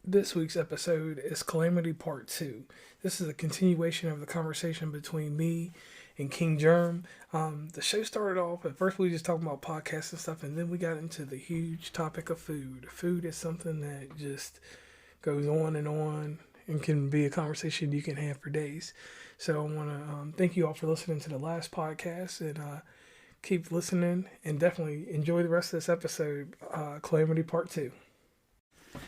This week's episode is Calamity Part 2. This is a continuation of the conversation between me and King Jerm. The show started off, at first we were just talking about podcasts and stuff, and then we got into the huge topic of food. Food is something that just goes on and can be a conversation you can have for days. So I want to thank you all for listening to the last podcast and keep listening and definitely enjoy the rest of this episode, Calamity Part 2.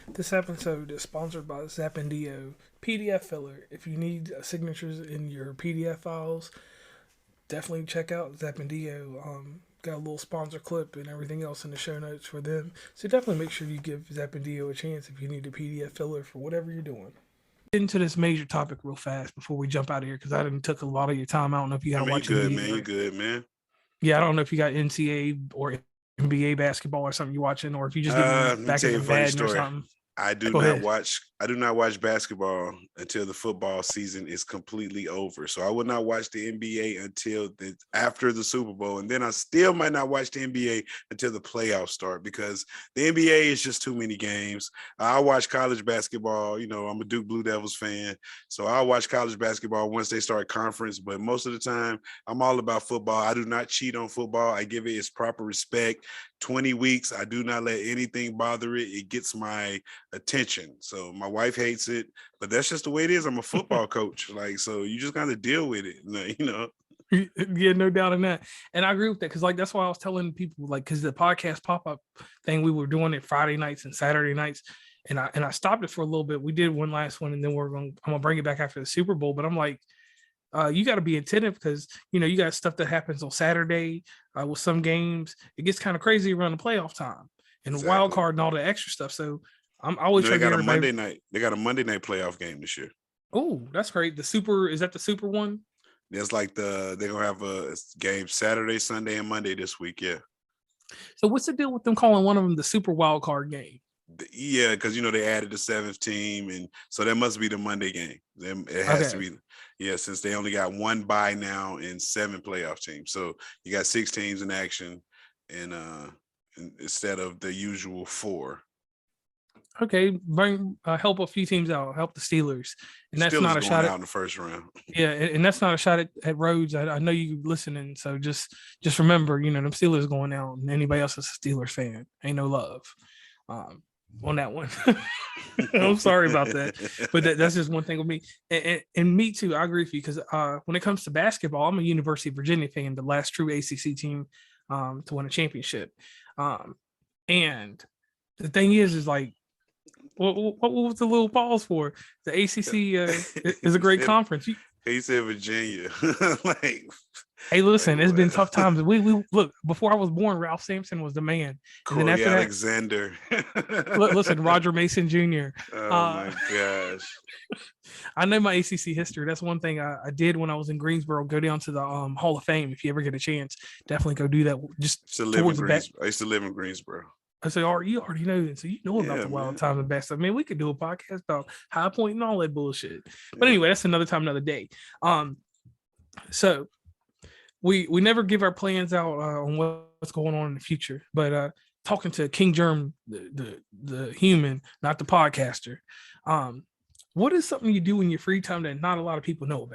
This episode is sponsored by Zapandio PDF Filler. If you need signatures in your PDF files, definitely check out Zapandio. Got a little sponsor clip and everything else in the show notes for them. So definitely make sure you give Zapandio a chance if you need a PDF filler for whatever you're doing. Into this major topic real fast before we jump out of here because I didn't took a lot of your time. I don't know if you got to watch you good, NBA. man. You good, man. Yeah, I don't know if you got NCAA or NBA basketball or something you're watching, or if you just get back into Madden or something. I do not watch basketball until the football season is completely over. So I will not watch the NBA until after the Super Bowl. And then I still might not watch the NBA until the playoffs start because the NBA is just too many games. I watch college basketball. You know, I'm a Duke Blue Devils fan. So I'll watch college basketball once they start conference. But most of the time, I'm all about football. I do not cheat on football. I give it its proper respect. 20 weeks, I do not let anything bother it. It gets my attention. So my wife hates it, but that's just the way it is. I'm a football coach. So you just got to deal with it, you know? Yeah, no doubt in that. And I agree with that because that's why I was telling people because the podcast pop-up thing, we were doing it Friday nights and Saturday nights, and I stopped it for a little bit. We did one last one, and then I'm gonna bring it back after the Super Bowl. But I'm like, you got to be attentive because you got stuff that happens on Saturday with some games. It gets kind of crazy around the playoff time and the wild card and all the extra stuff. So I'm always trying to get everybody. Monday night. They got a Monday night playoff game this year. Oh, that's great. Is that the super one? It's like they're gonna have a game Saturday, Sunday, and Monday this week. Yeah. So what's the deal with them calling one of them the super wild card game? Yeah, because they added the 7th team, and so that must be the Monday game. It has to be. Yeah, since they only got one bye now and 7 playoff teams, so you got 6 teams in action, and instead of the usual 4. Okay, help a few teams out, help the Steelers, and that's Steelers not a shot out in the first round. Yeah, and that's not a shot at Rhodes. I know you listening, so just remember, them Steelers going out, and anybody else is a Steelers fan. Ain't no love on that one. I'm sorry about that, but that's just one thing with me. And me too. I agree with you because when it comes to basketball, I'm a University of Virginia fan, the last true ACC team to win a championship. And the thing is like. What was the little pause for? The ACC is a great conference. He said Virginia. Hey, listen, it's been tough times. We look, before I was born, Ralph Sampson was the man. Corey and then after Alexander. Listen, Roger Mason Jr. Oh my gosh. I know my ACC history. That's one thing I did when I was in Greensboro. Go down to the Hall of Fame. If you ever get a chance, definitely go do that. Just towards the back. I used to live in Greensboro. I say, you already know that, so you know about the wild time and best stuff. Man, we could do a podcast about High Point and all that bullshit. But anyway, that's another time, another day. So we never give our plans out on what's going on in the future. But talking to King Jerm, the human, not the podcaster, what is something you do in your free time that not a lot of people know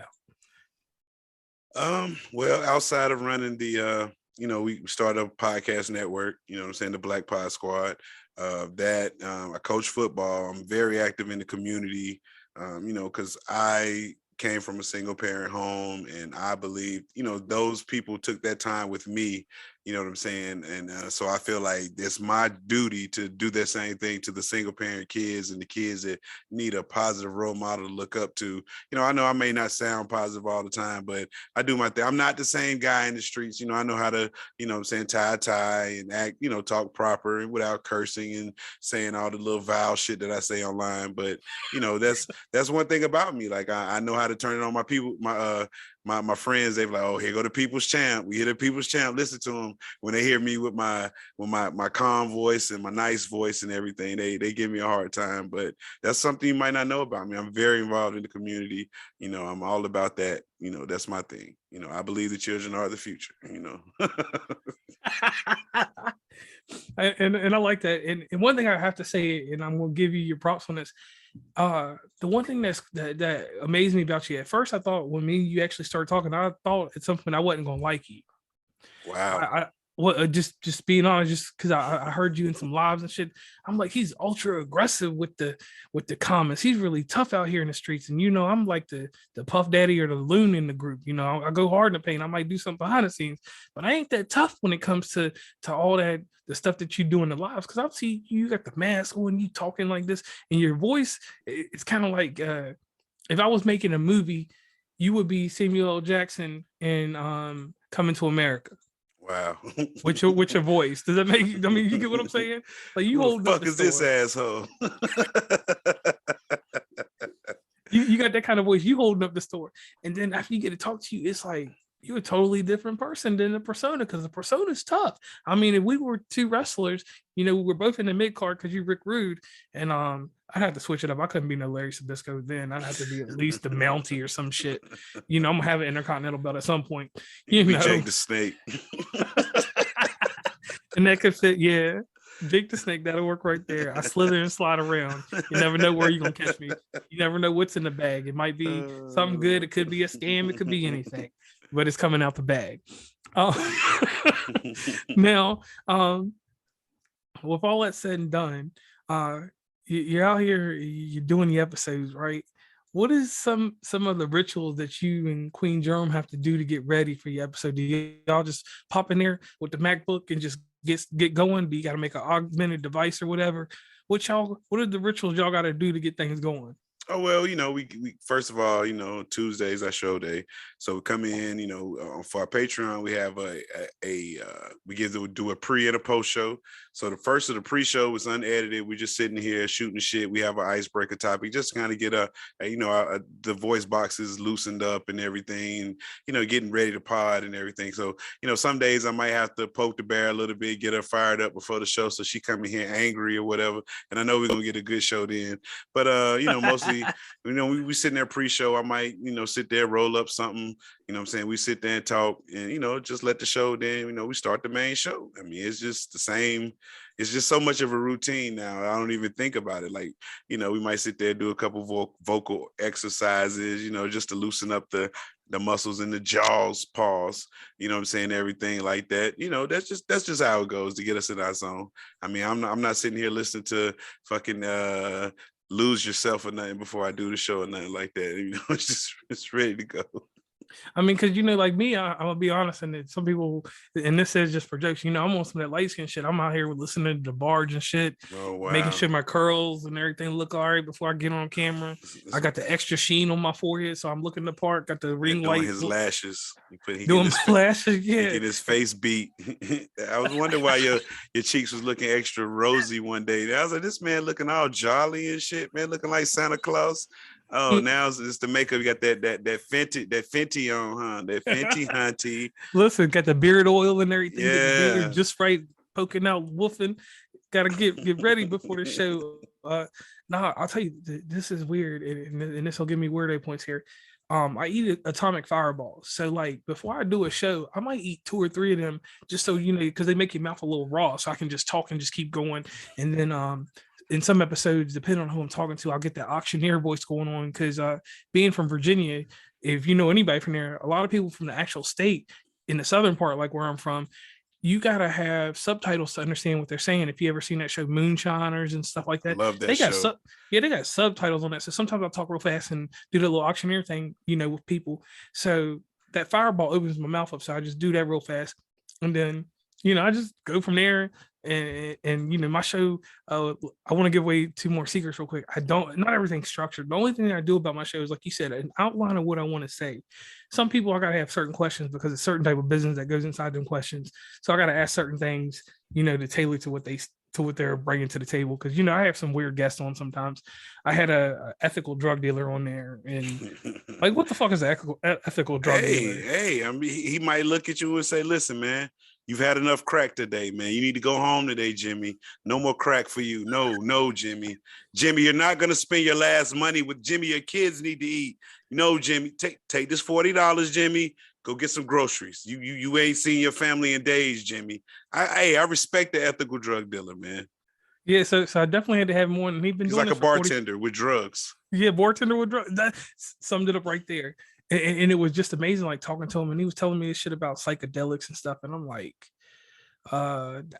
about? Well, outside of running the we started a podcast network, the Black Pod Squad. I coach football. I'm very active in the community, because I came from a single parent home, and I believe, those people took that time with me, you know what I'm saying? And so I feel like it's my duty to do that same thing to the single parent kids and the kids that need a positive role model to look up to. I know I may not sound positive all the time, but I do my thing. I'm not the same guy in the streets. I know how to, tie a tie and act, talk proper without cursing and saying all the little vile shit that I say online. But, that's one thing about me. Like I know how to turn it on my people, my friends, they were like, oh, here go the People's Champ. We hear the People's Champ. Listen to him. When they hear me with my calm voice and my nice voice and everything, they give me a hard time. But that's something you might not know about me. I'm very involved in the community. I'm all about that. That's my thing. I believe the children are the future. And I like that. And one thing I have to say, and I'm gonna give you your props on this. The one thing that amazed me about you at first, I thought when you actually started talking, I thought at some point I wasn't gonna like you. Wow. Just being honest, just because I heard you in some lives and shit. I'm like, he's ultra aggressive with the comments. He's really tough out here in the streets. And I'm like the puff daddy or the loon in the group. I go hard in the paint. I might do something behind the scenes, but I ain't that tough when it comes to all that, the stuff that you do in the lives. Because I see you got the mask on, you talking like this, and your voice, it's kind of like if I was making a movie, you would be Samuel L. Jackson in Coming to America. Wow. With your voice. Does that make you get what I'm saying? Like, you hold the fuck is this asshole? you got that kind of voice. You holding up the store. And then after you get to talk to you, it's like you're a totally different person than the persona, because the persona is tough. I mean, if we were two wrestlers, we're both in the mid card because you Rick Rude, and I'd have to switch it up. I couldn't be no Larry Sabisco then. I'd have to be at least the Mountie or some shit. I'm gonna have an Intercontinental belt at some point. Jake the Snake. And that could fit, yeah. Jake the Snake, that'll work right there. I slither and slide around. You never know where you're gonna catch me. You never know what's in the bag. It might be something good. It could be a scam. It could be anything, but it's coming out the bag. Now, with all that said and done, you're out here, you're doing the episodes, right? What is some of the rituals that you and Queen Jerm have to do to get ready for your episode? Do y'all just pop in there with the MacBook and just get going? Do you got to make an augmented device or whatever? What are the rituals y'all got to do to get things going? Oh, well, we first of all, Tuesdays are show day. So we come in, for our Patreon, we have we get to do a pre and a post show. So the first of the pre-show is unedited. We're just sitting here shooting shit. We have an icebreaker topic, just to kind of get the voice boxes loosened up and everything, getting ready to pod and everything. So, some days I might have to poke the bear a little bit, get her fired up before the show, so she come in here angry or whatever. And I know we're going to get a good show then. But, mostly, we sitting there pre-show. I might, sit there, roll up something, what I'm saying? We sit there and talk and, just let the show then, we start the main show. I mean, it's just the same. It's just so much of a routine now. I don't even think about it. Like, we might sit there, do a couple vocal exercises, just to loosen up the muscles in the jaws, pause, what I'm saying? Everything like that. That's just how it goes to get us in our zone. I mean, I'm not sitting here listening to fucking lose yourself or nothing before I do the show or nothing like that. It's ready to go. I mean, because like me, I'm gonna be honest, and some people, and this is just for jokes. I'm on some of that light skin shit. I'm out here listening to the barge and shit, making sure my curls and everything look all right before I get on camera. I got the extra sheen on my forehead, so I'm looking the part. Got the ring light. His lashes. Doing his lashes, yeah. Get his face beat. I was wondering why your cheeks was looking extra rosy one day. I was like, this man looking all jolly and shit, man, looking like Santa Claus. Oh, now it's the makeup. You got that Fenty on, huh? That Fenty hunty. Listen, got the beard oil and everything. Yeah, just right, poking out, woofing. Got to get ready before the show. I'll tell you, this is weird, and this will give me weird points here. I eat atomic fireballs. So like before I do a show, I might eat 2 or 3 of them just so because they make your mouth a little raw, so I can just talk and just keep going. And then in some episodes, depending on who I'm talking to, I'll get that auctioneer voice going on because being from Virginia, if you know anybody from there, a lot of people from the actual state in the southern part, like where I'm from, you gotta have subtitles to understand what they're saying. If you ever seen that show Moonshiners and stuff like that, I love that they got show. They got subtitles on that. So sometimes I'll talk real fast and do the little auctioneer thing, with people. So that fireball opens my mouth up, so I just do that real fast, and then I just go from there. And my show, I want to give away 2 more secrets real quick. Not everything's structured. The only thing that I do about my show is, like you said, an outline of what I want to say. Some people, I gotta have certain questions because it's certain type of business that goes inside them questions. So I gotta ask certain things, to tailor to what they to what they're bringing to the table. Because I have some weird guests on sometimes. I had a ethical drug dealer on there, and like, what the fuck is an ethical drug dealer? Hey, I mean, he might look at you and say, "Listen, man, you've had enough crack today, man. You need to go home today, Jimmy. No more crack for you. No, Jimmy. Jimmy, you're not gonna spend your last money with Jimmy. Your kids need to eat. No, Jimmy, take this $40, Jimmy. Go get some groceries. You ain't seen your family in days, Jimmy. I respect the ethical drug dealer, man. Yeah, so I definitely had to have more, and he's like a bartender with drugs. Yeah, bartender with drugs. That summed it up right there. And it was just amazing, like talking to him, and he was telling me this shit about psychedelics and stuff, and I'm like,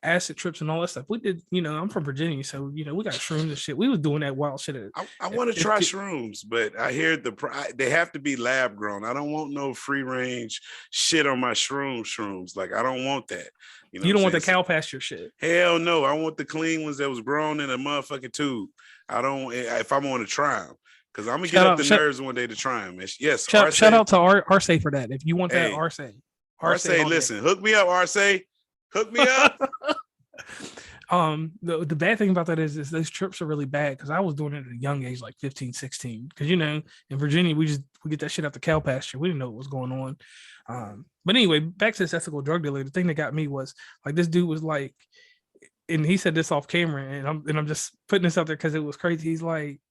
acid trips and all that stuff. We did, I'm from Virginia, so we got shrooms and shit. We was doing that wild shit. I want to try shrooms, but I hear they have to be lab grown. I don't want no free range shit on my shrooms. Like, I don't want that. You don't want the cow pasture shit. Hell no. I want the clean ones that was grown in a motherfucking tube. I don't, if I want to try them. Because I'm going to get up the nerves one day to try them. Yes. Shout out to Arce for that. If you want that, Arce. Arce, listen, hook me up, Arce. Hook me up. The bad thing about that is those trips are really bad, because I was doing it at a young age, like 15, 16. Because in Virginia, we get that shit out the cow pasture. We didn't know what was going on. But anyway, back to this ethical drug dealer. The thing that got me was, like, this dude was like, and he said this off camera, and I'm just putting this out there because it was crazy. He's like,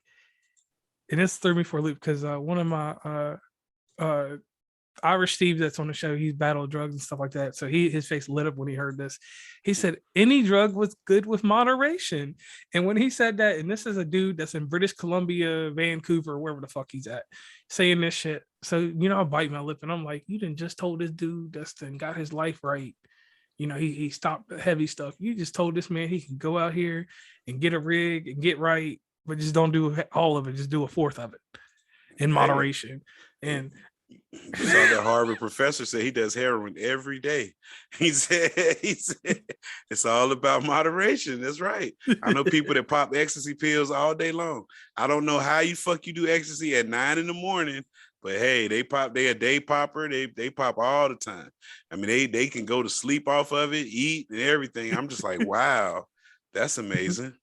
and this threw me for a loop, because one of my Irish Steve that's on the show, he's battled drugs and stuff like that. So his face lit up when he heard this. He said any drug was good with moderation. And when he said that, and this is a dude that's in British Columbia, Vancouver, wherever the fuck he's at, saying this shit. So, I bite my lip and I'm like, you done just told this dude that's done got his life right. He stopped the heavy stuff. You just told this man he can go out here and get a rig and get right, but just don't do all of it. Just do a fourth of it in moderation. And you saw that Harvard professor say he does heroin every day. He said it's all about moderation. That's right. I know people that pop ecstasy pills all day long. I don't know how you do ecstasy at 9 a.m, but hey, they a day popper. They pop all the time. I mean, they can go to sleep off of it, eat and everything. I'm just like, wow, that's amazing.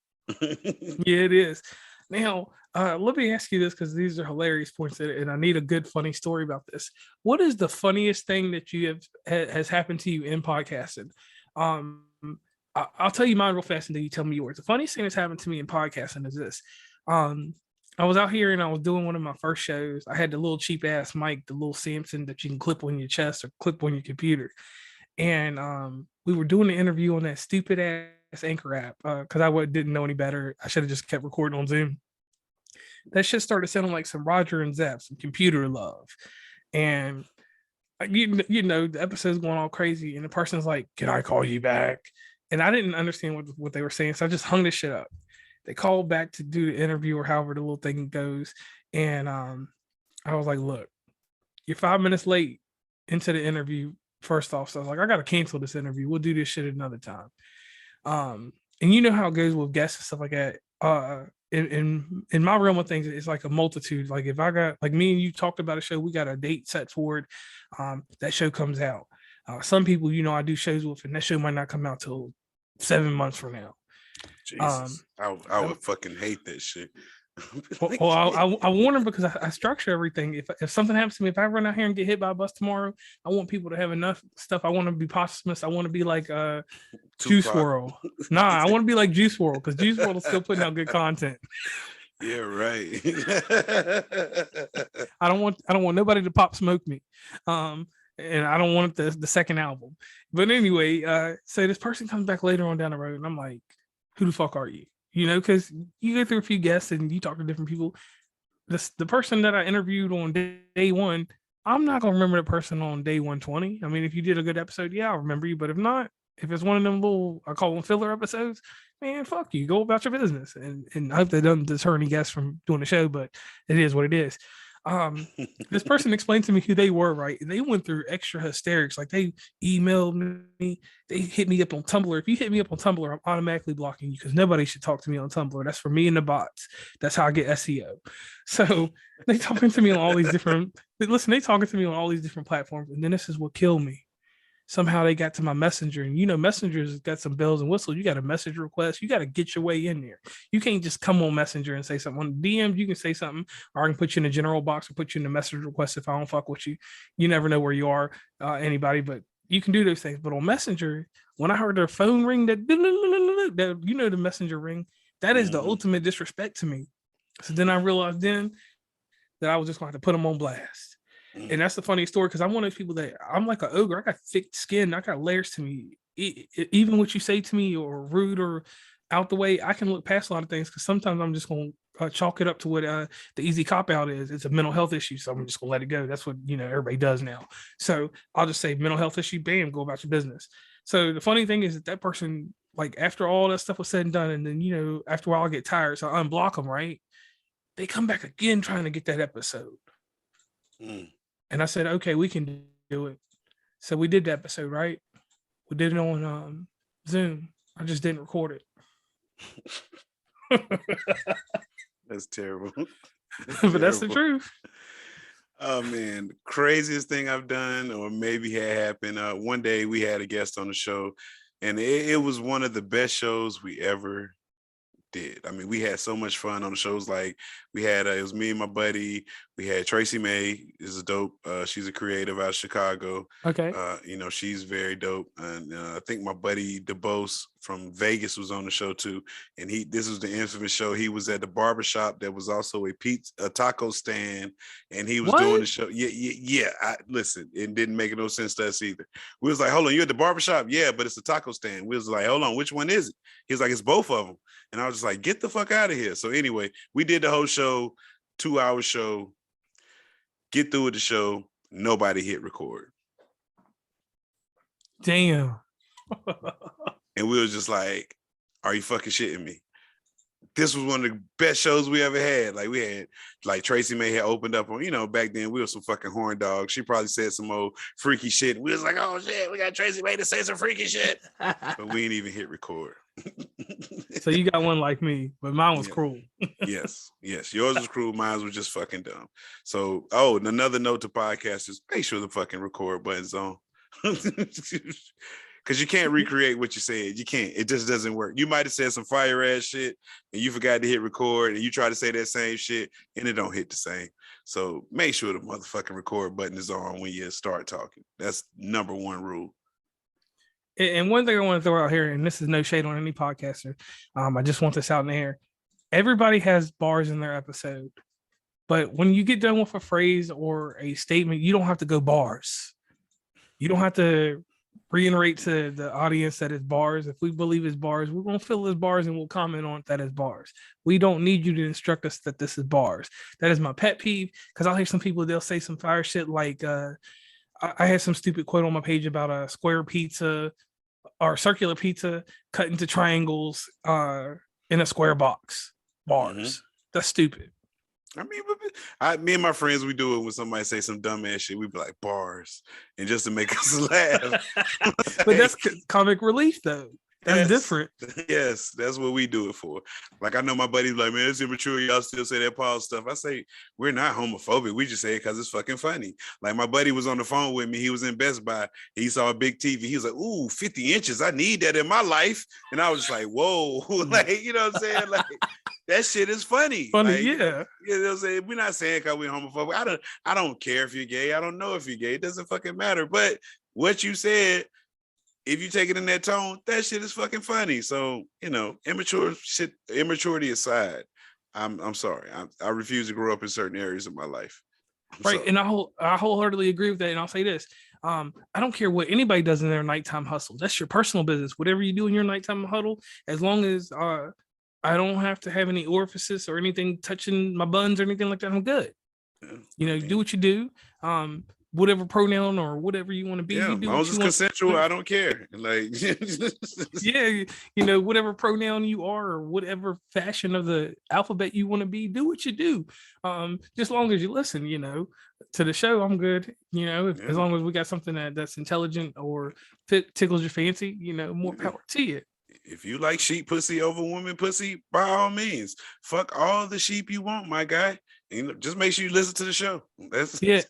Yeah, it is. Now, let me ask you this, because these are hilarious points, and I need a good, funny story about this. What is the funniest thing that you has happened to you in podcasting? I'll tell you mine real fast, and then you tell me yours. The funniest thing that's happened to me in podcasting is this. I was out here and I was doing one of my first shows. I had the little cheap ass mic, the little Samson that you can clip on your chest or clip on your computer. And we were doing the interview on that stupid ass Anchor app, because I didn't know any better. I should have just kept recording on Zoom. That shit started sounding like some Roger and Zepp, some computer love. And the episode's going all crazy, and the person's like, "Can I call you back?" And I didn't understand what they were saying, so I just hung this shit up. They called back to do the interview, or however the little thing goes. And I was like, "Look, you're 5 minutes late into the interview, first off." So I was like, "I got to cancel this interview. We'll do this shit another time." And you know how it goes with guests and stuff like that. In my realm of things, it's like a multitude. Like, if I got, like, me and you talked about a show, we got a date set for it. That show comes out. Some people, I do shows with, and that show might not come out till 7 months from now. Jesus, I would fucking hate that shit. I warn them, because I structure everything. If something happens to me, if I run out here and get hit by a bus tomorrow, I want people to have enough stuff. I want to be posthumous. I want to be like Juice WRLD. Nah, I want to be like Juice WRLD, because Juice WRLD is still putting out good content. Yeah, right. I don't want nobody to pop smoke me. And I don't want the second album. But anyway, so this person comes back later on down the road, and I'm like, who the fuck are you? Because you go through a few guests and you talk to different people. The person that I interviewed on day one, I'm not gonna remember the person on day 120. I mean, if you did a good episode, yeah, I'll remember you. But if not, if it's one of them little, I call them filler episodes, man, fuck you. Go about your business. And I hope that doesn't deter any guests from doing the show, but it is what it is. This person explained to me who they were, right? And they went through extra hysterics. Like, they emailed me, they hit me up on Tumblr. If you hit me up on Tumblr, I'm automatically blocking you, because nobody should talk to me on Tumblr. That's for me and the bots. That's how I get SEO. So they talking to me on all these different platforms. And then this is what killed me. somehow they got to my messenger, and messenger's got some bells and whistles. You got a message request, you got to get your way in there. You can't just come on messenger and say something. On DM you can say something, or I can put you in the general box or put you in the message request if I don't fuck with you. You never know where you are, anybody, but you can do those things. But on messenger, when I heard their phone ring, that the messenger ring, that is the ultimate disrespect to me. So then I realized then that I was just going to have to put them on blast. And that's the funny story, because I'm one of those people that I'm like an ogre. I got thick skin. I got layers to me. Even what you say to me or rude or out the way, I can look past a lot of things, because sometimes I'm just going to chalk it up to what the easy cop out is. It's a mental health issue. So I'm just going to let it go. That's what, everybody does now. So I'll just say mental health issue, bam, go about your business. So the funny thing is that person, like after all that stuff was said and done, and then, after a while I get tired, so I unblock them, right? They come back again trying to get that episode. And I said, okay, we can do it. So we did the episode, right? We did it on Zoom. I just didn't record it. That's terrible. But that's the truth. Oh man, craziest thing I've done, or maybe had happened. One day we had a guest on the show, and it was one of the best shows we ever did. I mean, we had so much fun on the shows. Like we had, it was me and my buddy. We had Tracy May, is a dope. She's a creative out of Chicago. Okay. She's very dope. And I think my buddy DeBose from Vegas was on the show too. And this was the infamous show. He was at the barbershop that was also a taco stand, and he was doing the show. Yeah. Listen, it didn't make no sense to us either. We was like, hold on, you're at the barbershop? Yeah, but it's a taco stand. We was like, hold on, which one is it? He was like, it's both of them. And I was just like, get the fuck out of here. So anyway, we did the whole show, 2-hour show. Get through with the show. Nobody hit record. Damn. And we was just like, are you fucking shitting me? This was one of the best shows we ever had. Like we had, like Tracy May had opened up on, back then we were some fucking horn dogs. She probably said some old freaky shit. We was like, oh shit, we got Tracy May to say some freaky shit. But we ain't even hit record. So you got one like me, but mine was cruel. Yes. Yours was cruel. Mine was just fucking dumb. So, and another note to podcasters, make sure the fucking record button's on. Because you can't recreate what you said. You can't. It just doesn't work. You might have said some fire ass shit and you forgot to hit record, and you try to say that same shit and it don't hit the same. So make sure the motherfucking record button is on when you start talking. That's number one rule. And one thing I want to throw out here, and this is no shade on any podcaster, I just want this out in the air. Everybody has bars in their episode, but when you get done with a phrase or a statement, you don't have to go bars. You don't have to reiterate to the audience that it's bars. If we believe it's bars, we're going to fill as bars and we'll comment on that as bars. We don't need you to instruct us that this is bars. That is my pet peeve, because I'll hear some people, they'll say some fire shit like, I had some stupid quote on my page about a square pizza or circular pizza cut into triangles in a square box. Bars. Mm-hmm. That's stupid. I mean, me and my friends, we do it when somebody say some dumb ass shit. We be like, bars, and just to make us laugh. But that's comic relief, though. That's different. Yes, that's what we do it for. Like, I know my buddy's like, man, it's immature. Y'all still say that Paul stuff. I say, we're not homophobic. We just say it because it's fucking funny. Like, my buddy was on the phone with me. He was in Best Buy. He saw a big TV. He was like, ooh, 50 inches. I need that in my life. And I was just like, whoa. Like, you know what I'm saying? Like, that shit is funny. Like, yeah. You know what I'm saying? We're not saying because we're homophobic. I don't care if you're gay. I don't know if you're gay. It doesn't fucking matter. But what you said, if you take it in that tone, that shit is fucking funny. So, immaturity aside, I'm sorry. I refuse to grow up in certain areas of my life. Right. And I wholeheartly agree with that. And I'll say this. I don't care what anybody does in their nighttime hustle. That's your personal business. Whatever you do in your nighttime huddle, as long as I don't have to have any orifices or anything touching my buns or anything like that, I'm good. Yeah. Do what you do. Whatever pronoun or whatever you want to be. Yeah, you do as long as it's consensual, I don't care. Like, yeah, whatever pronoun you are or whatever fashion of the alphabet you want to be, do what you do. Just as long as you listen, to the show, I'm good. As long as we got something that's intelligent or tickles your fancy, more power to you. If you like sheep pussy over woman pussy, by all means, fuck all the sheep you want, my guy, just make sure you listen to the show. That's Yeah,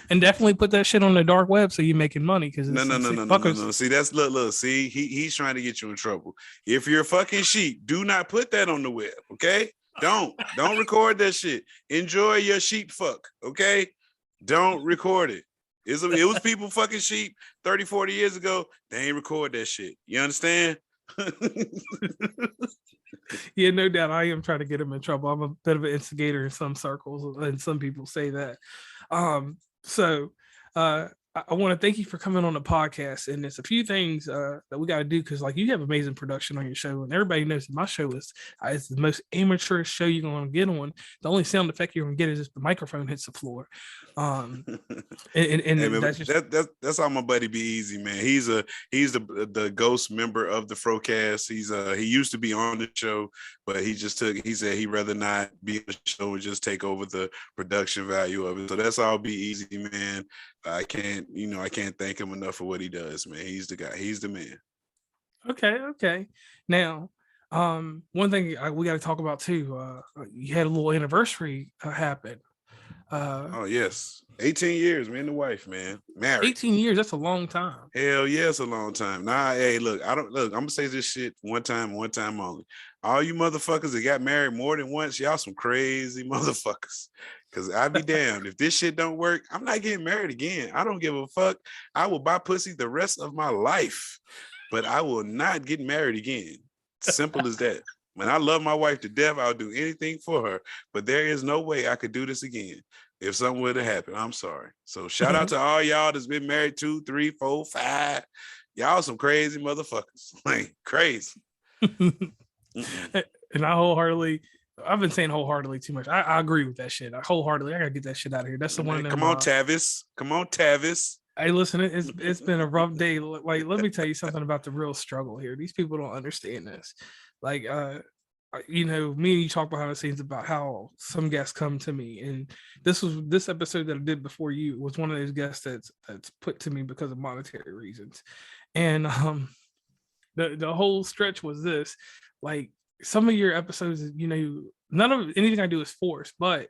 and definitely put that shit on the dark web so you're making money because no, it's no, some no, sick no, no, no, fuckers. no. See, that's look. See, he's trying to get you in trouble. If you're a fucking sheep, do not put that on the web. Okay, don't record that shit. Enjoy your sheep fuck. Okay, don't record it. It was people fucking sheep 30, 40 years ago. They ain't record that shit. You understand? Yeah, no doubt. I am trying to get him in trouble. I'm a bit of an instigator in some circles, and some people say that. So I want to thank you for coming on the podcast. And there's a few things that we got to do because, like, you have amazing production on your show, and everybody knows that my show is it's the most amateur show you're going to get on. The only sound effect you're going to get is if the microphone hits the floor. And Hey, man, that's just that's how my buddy Be Easy, man. He's the ghost member of the Frocast. He used to be on the show, but he said he'd rather not be on the show and just take over the production value of it. So that's all Be Easy, man. I can't thank him enough for what he does, man. He's the guy. He's the man. okay. Now, one thing we got to talk about too. You had a little anniversary happen. Oh yes, 18 years, me and the wife, man, married. 18 years, that's a long time. Hell yeah, it's a long time. Nah, hey, look, I'm gonna say this shit one time only. All you motherfuckers that got married more than once, y'all some crazy motherfuckers. Cause I'd be damned if this shit don't work. I'm not getting married again. I don't give a fuck. I will buy pussy the rest of my life, but I will not get married again. Simple as that. When I love my wife to death, I'll do anything for her. But there is no way I could do this again. If something would have happened, I'm sorry. So shout out to all y'all that's been married 2, 3, 4, 5. Y'all some crazy motherfuckers. Like crazy. And I've been saying wholeheartedly too much. I agree with that shit. I gotta get that shit out of here. That's the one. Come on, Tavis. Come on, Tavis. Hey, listen, it's been a rough day. Like, let me tell you something about the real struggle here. These people don't understand this. Like, me and you talk behind the scenes about how some guests come to me, and this episode that I did before you was one of those guests that's put to me because of monetary reasons, and the whole stretch was this, like some of your episodes, none of anything I do is forced, but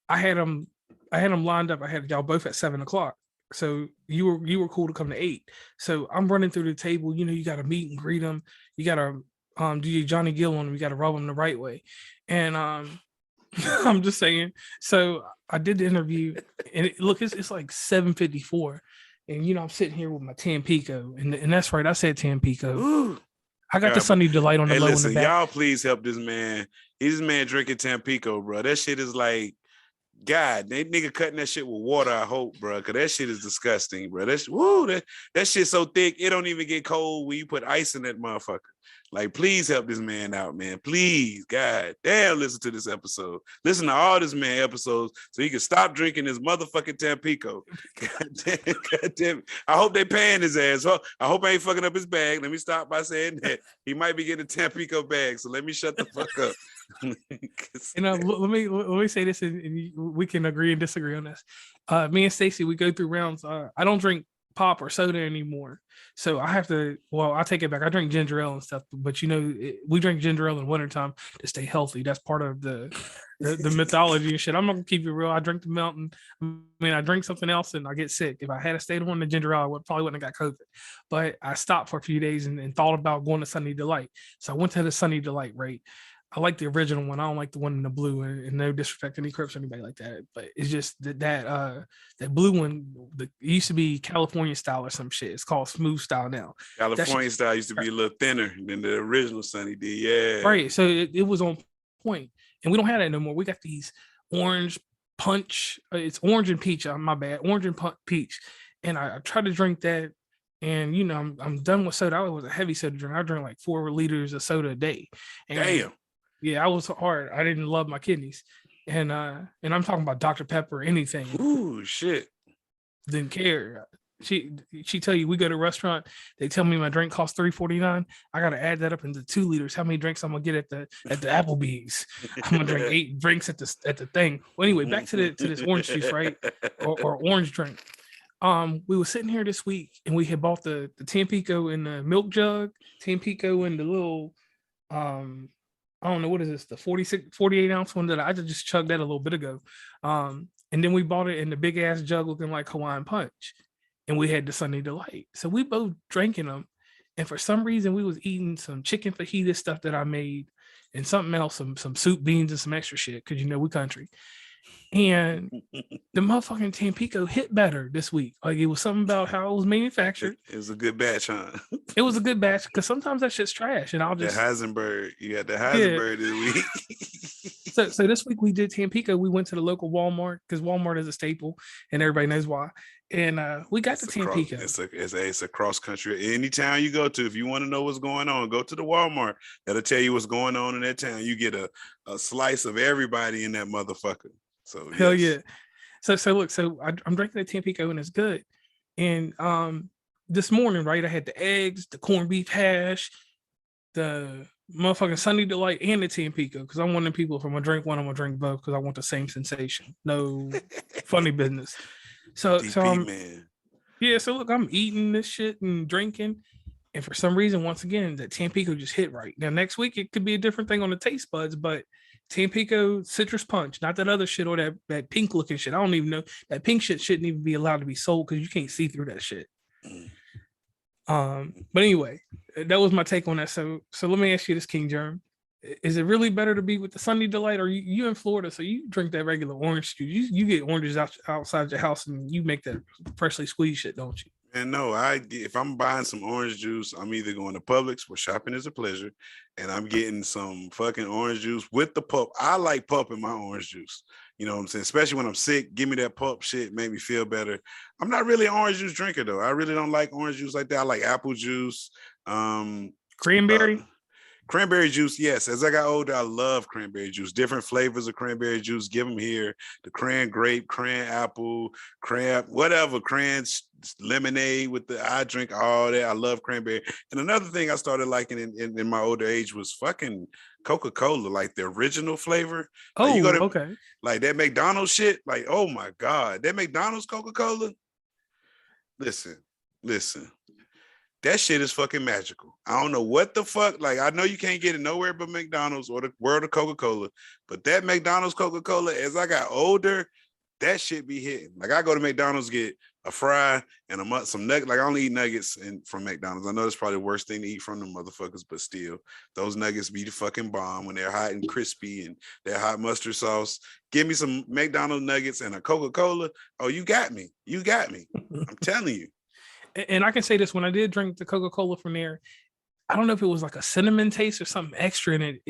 I had them lined up. I had y'all both at 7:00. So you were cool to come to 8. So I'm running through the table. You got to meet and greet them. You got to do your Johnny Gill on them. You got to rub them the right way. And I'm just saying. So I did the interview, and it's like 7:54, and I'm sitting here with my Tampico, and that's right, I said Tampico. Ooh. I got the Sunny Delight on the low listen, in the back. Y'all please help this man. He's this man drinking Tampico, bro. That shit is like, God, they nigga cutting that shit with water, I hope, bro, because that shit is disgusting, bro. That shit's so thick, it don't even get cold when you put ice in that motherfucker. Like, please help this man out, man. Please, God damn, listen to this episode. Listen to all this man episodes so he can stop drinking his motherfucking Tampico. God damn. I hope they paying his ass. I hope I ain't fucking up his bag. Let me stop by saying that. He might be getting a Tampico bag, so let me shut the fuck up. Let me say this, and we can agree and disagree on this. Me and Stacy, we go through rounds. I don't drink pop or soda anymore, so I have to. Well, I take it back. I drink ginger ale and stuff, but we drink ginger ale in wintertime to stay healthy. That's part of the mythology and shit. I'm not gonna keep it real. I drink the mountain. I drink something else and I get sick. If I had stayed on the ginger ale, I probably wouldn't have got COVID. But I stopped for a few days and thought about going to Sunny Delight. So I went to the Sunny Delight, right? I like the original one. I don't like the one in the blue, and no disrespect to any Crips or anybody like that. But it's just that blue one. It used to be California style or some shit. It's called Smooth Style now. California style used to be a little thinner than the original Sunny D. Yeah. Right. So it was on point, and we don't have that no more. We got these orange punch. It's orange and peach. My bad. Orange and peach. And I tried to drink that. And I'm done with soda. I was a heavy soda drinker. I drank like 4 liters of soda a day. And damn. Yeah, I was hard. I didn't love my kidneys, and I'm talking about Dr. Pepper, anything. Ooh, shit. Didn't care. She tell you we go to a restaurant. They tell me my drink costs $3.49. I gotta add that up into 2 liters. How many drinks I'm gonna get at the Applebee's? I'm gonna drink 8 drinks at the thing. Well, anyway, back to this orange juice, right? Or orange drink. We were sitting here this week, and we had bought the Tampico in the milk jug, Tampico in the little I don't know, what is this, the 48 ounce one that I just chugged that a little bit ago. And then we bought it in the big ass jug looking like Hawaiian Punch. And we had the Sunny Delight. So we both drinking them. And for some reason, we was eating some chicken fajita stuff that I made and something else, some soup, beans, and some extra shit, because we country. And the motherfucking Tampico hit better this week. Like, it was something about how it was manufactured. It was a good batch, huh? It was a good batch, because sometimes that shit's trash. And I'll just... The Heisenberg. You got the Heisenberg this week. So this week we did Tampico. We went to the local Walmart, because Walmart is a staple and everybody knows why. And we got the Tampico. It's a cross country. Any town you go to, if you want to know what's going on, go to the Walmart. That'll tell you what's going on in that town. You get a slice of everybody in that motherfucker. So hell yeah. So look, I'm drinking the Tampico and it's good. And this morning, right, I had the eggs, the corned beef hash, the motherfucking Sunny Delight, and the Tampico, because I'm one of the people, if I'm gonna drink one, I'm gonna drink both, because I want the same sensation. No funny business. So man. Yeah, so look, I'm eating this shit and drinking, and for some reason, once again, the Tampico just hit right. Now next week it could be a different thing on the taste buds, but Tampico Citrus Punch, not that other shit or that pink looking shit. I don't even know, that pink shit shouldn't even be allowed to be sold, because you can't see through that shit. But anyway, that was my take on that. So let me ask you this, King Jerm. Is it really better to be with the Sunny Delight, or you in Florida, so you drink that regular orange juice? You get oranges outside your house and you make that freshly squeezed shit, don't you? And no, if I'm buying some orange juice, I'm either going to Publix, where shopping is a pleasure, and I'm getting some fucking orange juice with the pulp. I like pulp in my orange juice. You know what I'm saying? Especially when I'm sick, give me that pulp shit, make me feel better. I'm not really an orange juice drinker though. I really don't like orange juice like that. I like apple juice. Cranberry? Cranberry juice, yes. As I got older, I love cranberry juice. Different flavors of cranberry juice. Give them here. The cran grape, cran apple, cran whatever, cran lemonade with I drink all that. I love cranberry. And another thing I started liking in my older age was fucking Coca-Cola, like the original flavor. Oh, like okay. Like that McDonald's shit. Like, oh my God, that McDonald's Coca-Cola. Listen. That shit is fucking magical. I don't know what the fuck. Like, I know you can't get it nowhere but McDonald's or the world of Coca-Cola, but that McDonald's Coca-Cola, as I got older, that shit be hitting. Like, I go to McDonald's, get a fry and some nuggets. Like, I only eat nuggets from McDonald's. I know that's probably the worst thing to eat from them motherfuckers, but still, those nuggets be the fucking bomb when they're hot and crispy and that hot mustard sauce. Give me some McDonald's nuggets and a Coca-Cola. Oh, you got me. I'm telling you. And I can say this, when I did drink the Coca-Cola from there, I don't know if it was like a cinnamon taste or something extra in it.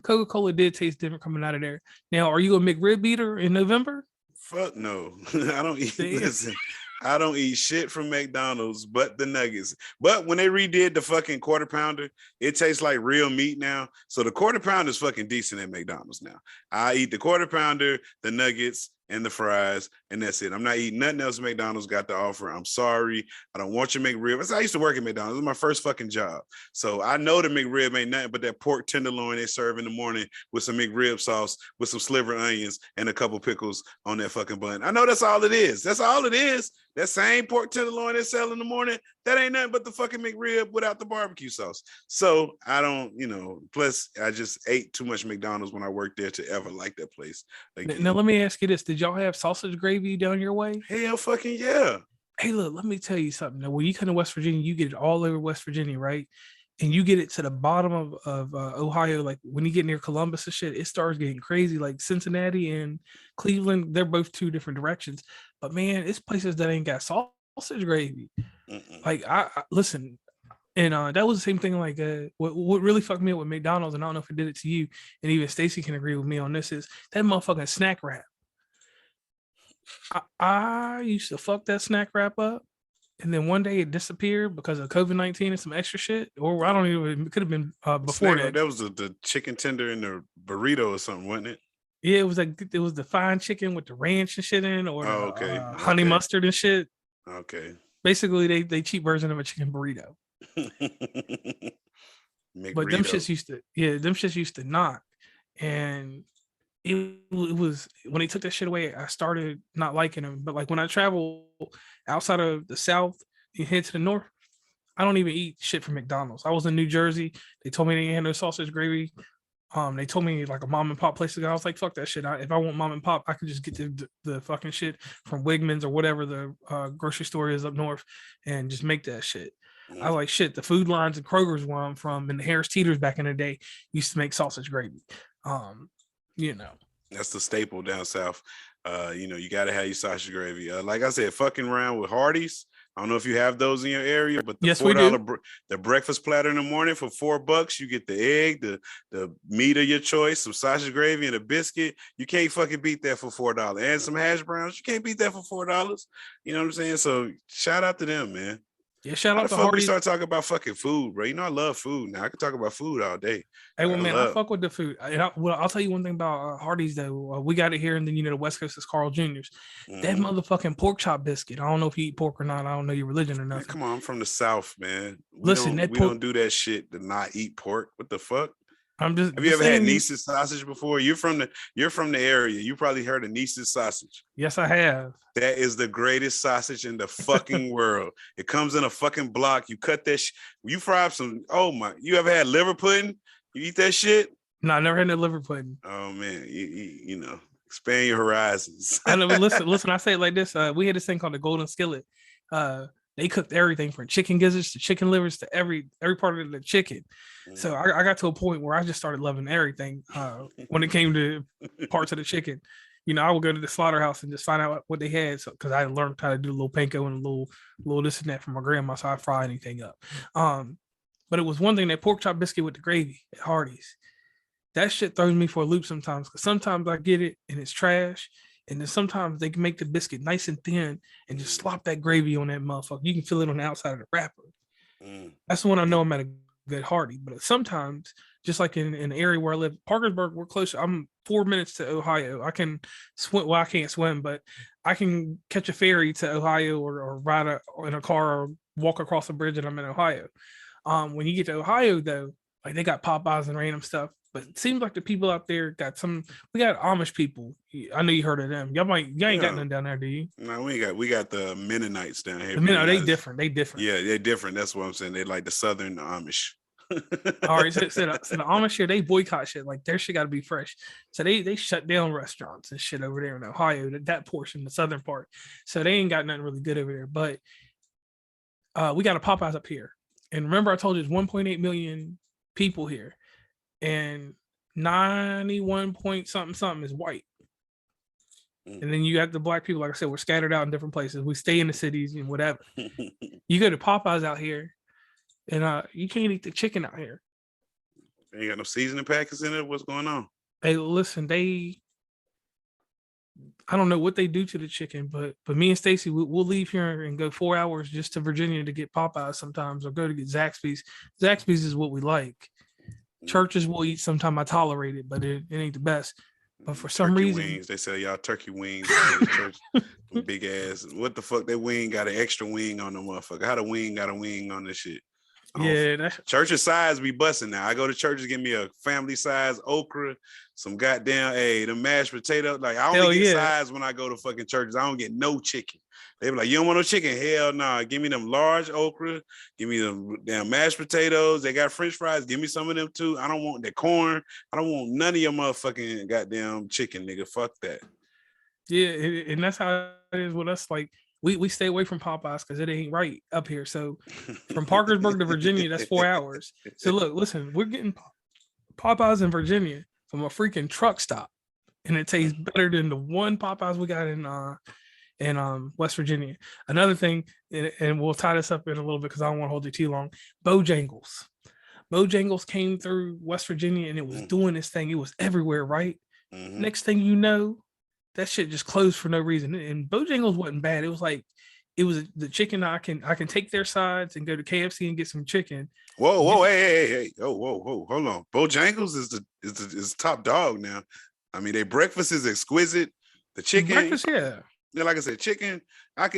Coca-Cola did taste different coming out of there. Now, are you a McRib eater in November? Fuck no. I don't eat. Listen, I don't eat shit from McDonald's but the nuggets. But when they redid the fucking quarter pounder, it tastes like real meat now. So the quarter pounder is fucking decent at McDonald's now. I eat the quarter pounder, the nuggets, and the fries, and that's it. I'm not eating nothing else McDonald's got to offer. I'm sorry. I don't want your McRib. I used to work at McDonald's. It was my first fucking job. So I know the McRib ain't nothing but that pork tenderloin they serve in the morning with some McRib sauce, with some sliver onions, and a couple pickles on that fucking bun. I know that's all it is. That's all it is. That same pork tenderloin they sell in the morning, that ain't nothing but the fucking McRib without the barbecue sauce. So I don't, plus I just ate too much McDonald's when I worked there to ever like that place again. Now, let me ask you this. Did y'all have sausage gravy down your way? Hell fucking yeah. Hey, look, let me tell you something. Now, when you come to West Virginia, you get it all over West Virginia, right? And you get it to the bottom of Ohio, like when you get near Columbus and shit, it starts getting crazy. Like Cincinnati and Cleveland, they're both two different directions. But man, it's places that ain't got sausage gravy. Like I listen, and that was the same thing. Like what really fucked me up with McDonald's, and I don't know if it did it to you, and even Stacy can agree with me on this, is that motherfucking snack wrap. I used to fuck that snack wrap up. And then one day it disappeared because of COVID-19 and some extra shit. Or I don't even, it could have been before that. That was the chicken tender in the burrito or something, wasn't it? Yeah, it was the fine chicken with the ranch and shit in, or honey mustard and shit. Okay. Basically, they cheap version of a chicken burrito. But them shits used to knock. And it was when they took that shit away, I started not liking them. But like when I travel outside of the South and head to the North, I don't even eat shit from McDonald's. I was in New Jersey. They told me they had no sausage gravy. They told me like a mom and pop place to go. I was like, fuck that shit. If I want mom and pop, I could just get the fucking shit from Wegmans or whatever the grocery store is up north and just make that shit. I like shit. The Food Lines and Kroger's where I'm from, and the Harris Teeters back in the day used to make sausage gravy. You know, That's the staple down south. You got to have your sausage gravy. Like I said, fucking around with Hardee's. I don't know if you have those in your area, but the yes, we $4 do. the breakfast platter in the morning for $4, you get the egg, the meat of your choice, some sausage gravy, and a biscuit. You can't fucking beat that for $4. And some hash browns. You can't beat that for $4. You know what I'm saying? So shout out to them, man. Yeah, shout How out the to fuck we Hardee's. start talking about fucking food, bro? You know I love food. Now I can talk about food all day. Hey, well, I man, I love. fuck with the food. I'll tell you one thing about Hardee's though. We got it here, and then the West Coast is Carl Jr.'s. That motherfucking pork chop biscuit. I don't know if you eat pork or not. I don't know your religion or Man, nothing. come on, I'm from the South, man. We Listen, don't that we pork. don't do that shit to not eat pork. What the fuck? I'm Have you just ever had saying. Nice's sausage before? You're from the area. You probably heard of Nice's sausage. Yes, I have. That is the greatest sausage in the fucking world. It comes in a fucking block. You cut that. You fry up some. Oh my! You ever had liver pudding? You eat that shit? No, I never had no liver pudding. Oh man, you expand your horizons. I know, but listen. I say it like this. We had this thing called the golden skillet. They cooked everything from chicken gizzards to chicken livers to every part of the chicken. So I got to a point where I just started loving everything when it came to parts of the chicken. You know, I would go to the slaughterhouse and just find out what they had. So because I learned how to do a little panko and a little this and that from my grandma, so I fry anything up. But it was one thing, that pork chop biscuit with the gravy at Hardee's. That shit throws me for a loop sometimes, because sometimes I get it and it's trash. And then sometimes they can make the biscuit nice and thin and just slop that gravy on that motherfucker. You can feel it on the outside of the wrapper. That's when I know I'm at a good Hardy. But sometimes, just like in the area where I live, Parkersburg, we're close. I'm 4 minutes to Ohio. I can swim. Well, I can't swim, but I can catch a ferry to Ohio or ride in a car or walk across a bridge and I'm in Ohio. When you get to Ohio, though, like they got Popeyes and random stuff. But it seems like the people out there got some. We got Amish people. I know you heard of them. Y'all ain't got none down there, do you? No, we got the Mennonites down here. They different. They different. Yeah, they're different. That's what I'm saying. They like the Southern Amish. All right, so the Amish here, they boycott shit. Like their shit got to be fresh. So they shut down restaurants and shit over there in Ohio. That portion, the southern part. So they ain't got nothing really good over there. But we got a Popeyes up here, and remember I told you it's 1.8 million people here, and 91 point something is white. And then you got the black people, like I said, we're scattered out in different places. We stay in the cities and whatever. You go to Popeyes out here, and you can't eat the chicken out here. They ain't got no seasoning packets in it. What's going on? Hey, listen, I don't know what they do to the chicken, but me and Stacy, we'll leave here and go 4 hours just to Virginia to get Popeyes sometimes, or go to get Zaxby's. Zaxby's is what we like. Churches will eat sometime. I tolerate it, but it ain't the best. But for some reason, wings, they sell y'all turkey wings. Church, big ass. What the fuck? That wing got an extra wing on the motherfucker. How the wing got a wing on this shit? Yeah, church's size be busting now. I go to churches, give me a family size okra, some goddamn the mashed potato. Like I only get size when I go to fucking churches. I don't get no chicken. They be like, you don't want no chicken? Hell no. Nah. Give me them large okra. Give me them damn mashed potatoes. They got French fries. Give me some of them too. I don't want the corn. I don't want none of your motherfucking goddamn chicken, nigga. Fuck that. Yeah, and that's how it is with us. Like we stay away from Popeyes because it ain't right up here. So from Parkersburg to Virginia, that's 4 hours. So look, listen, we're getting Popeyes in Virginia from a freaking truck stop, and it tastes better than the one Popeyes we got in West Virginia. Another thing, and we'll tie this up in a little bit because I don't want to hold you too long. Bojangles came through West Virginia and it was doing this thing. It was everywhere, right? Next thing you know, that shit just closed for no reason. And Bojangles wasn't bad. It was like, it was the chicken. I can take their sides and go to KFC and get some chicken. Whoa, hey, whoa, hold on. Bojangles is top dog now. I mean, their breakfast is exquisite. The chicken, breakfast, yeah. Like I said, chicken. I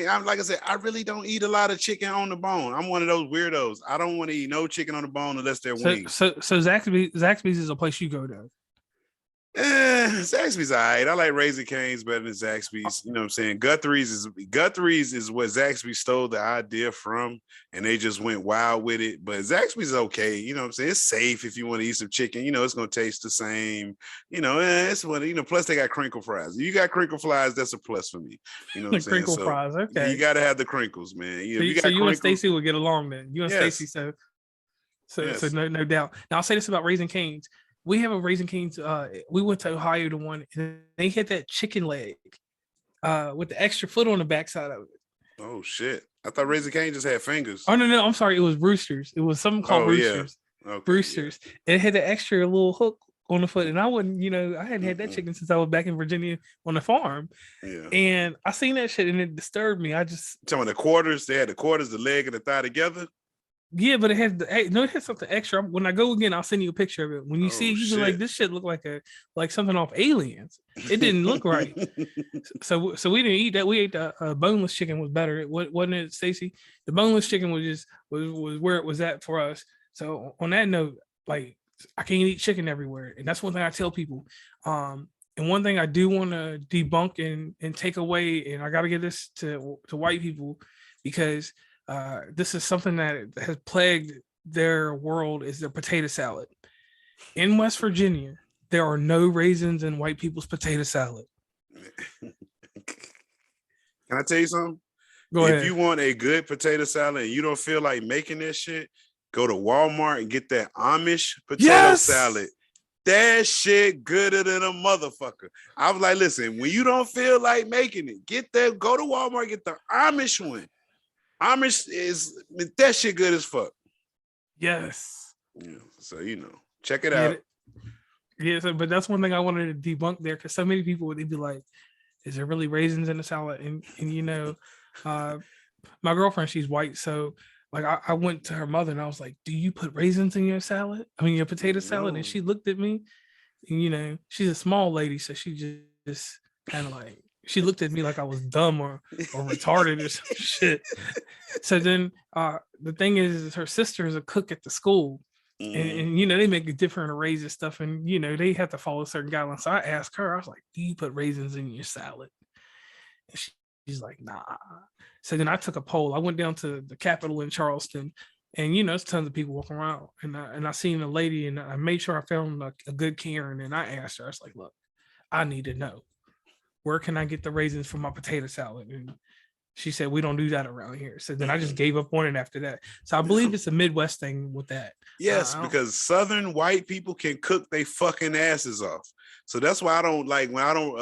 really don't eat a lot of chicken on the bone. I'm one of those weirdos. I don't want to eat no chicken on the bone unless they're wings. So Zaxby's is a place you go to. Zaxby's all right. I like Raising Cane's better than Zaxby's. You know what I'm saying? Guthrie's is what Zaxby stole the idea from, and they just went wild with it. But Zaxby's is okay. You know what I'm saying? It's safe if you want to eat some chicken. You know, it's gonna taste the same. You know, it's one. You know, plus they got crinkle fries. If you got crinkle fries, that's a plus for me. You know what I'm The saying? crinkle So fries, you okay. got to have the crinkles, man. You know, if you So got you and crinkles, Stacy would get along then. You and Stacy, yes, so yes. no doubt. Now I'll say this about Raising Cane's. We have a Raising Cane's. We went to Ohio to one, and they had that chicken leg, with the extra foot on the backside of it. Oh shit! I thought Raising Cane just had fingers. Oh no, I'm sorry. It was Roosters. It was something called Oh yeah. Roosters. Okay. Yeah. Roosters. And it had the extra little hook on the foot, and I wouldn't, I hadn't had that Mm-mm. chicken since I was back in Virginia on the farm, Yeah. and I seen that shit, and it disturbed me. I just Talking about the quarters, they had the quarters, the leg and the thigh together. Yeah, but it has it has something extra. When I go again, I'll send you a picture of it. When you see Oh it, you be like, shit. "This shit look like something off Aliens." It didn't look right. So we didn't eat that. We ate the boneless chicken was better. Wasn't it, Stacy? The boneless chicken was where it was at for us. So on that note, like I can't eat chicken everywhere, and that's one thing I tell people. And one thing I do want to debunk and take away, and I got to get this to white people because this is something that has plagued their world is their potato salad. In West Virginia, there are no raisins in white people's potato salad. Can I tell you something? Go If ahead. you want a good potato salad and you don't feel like making that shit, go to Walmart and get that Amish potato salad. That shit gooder than a motherfucker. I was like, listen, when you don't feel like making it, get that, go to Walmart, get the Amish one. Amish is that shit good as fuck. Yes. Yeah, so check it out. Yeah, but that's one thing I wanted to debunk there because so many people they'd be like, "Is there really raisins in the salad?" And my girlfriend, she's white, so like I went to her mother and I was like, "Do you put raisins in your salad? I mean, your potato salad?" And she looked at me, and she's a small lady, so she just kind of like she looked at me like I was dumb or retarded or some shit. So then the thing is her sister is a cook at the school. And they make different arrays of stuff, and they have to follow certain guidelines. So I asked her, I was like, "Do you put raisins in your salad?" And she's like, "Nah." So then I took a poll. I went down to the Capitol in Charleston, and there's tons of people walking around. And I seen a lady, and I made sure I found a good Karen, and I asked her, I was like, "Look, I need to know, where can I get the raisins for my potato salad?" And she said, "We don't do that around here." So then I just gave up on it after that. So I believe it's a Midwest thing with that. Yes, because Southern white people can cook they fucking asses off. So that's why I don't like when I don't,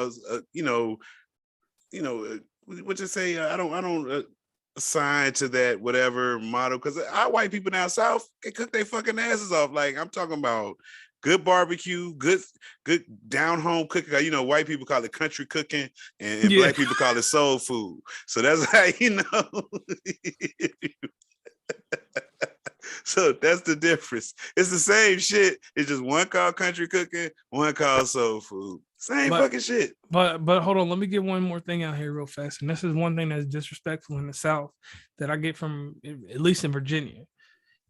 what you say? I don't assign to that whatever model because our white people down south can cook their fucking asses off. Like I'm talking about good barbecue, good down home cooking. White people call it country cooking, and black people call it soul food. So that's how So that's the difference. It's the same shit. It's just one called country cooking, one called soul food. Same fucking shit. But hold on, let me get one more thing out here real fast. And this is one thing that's disrespectful in the South that I get from at least in Virginia.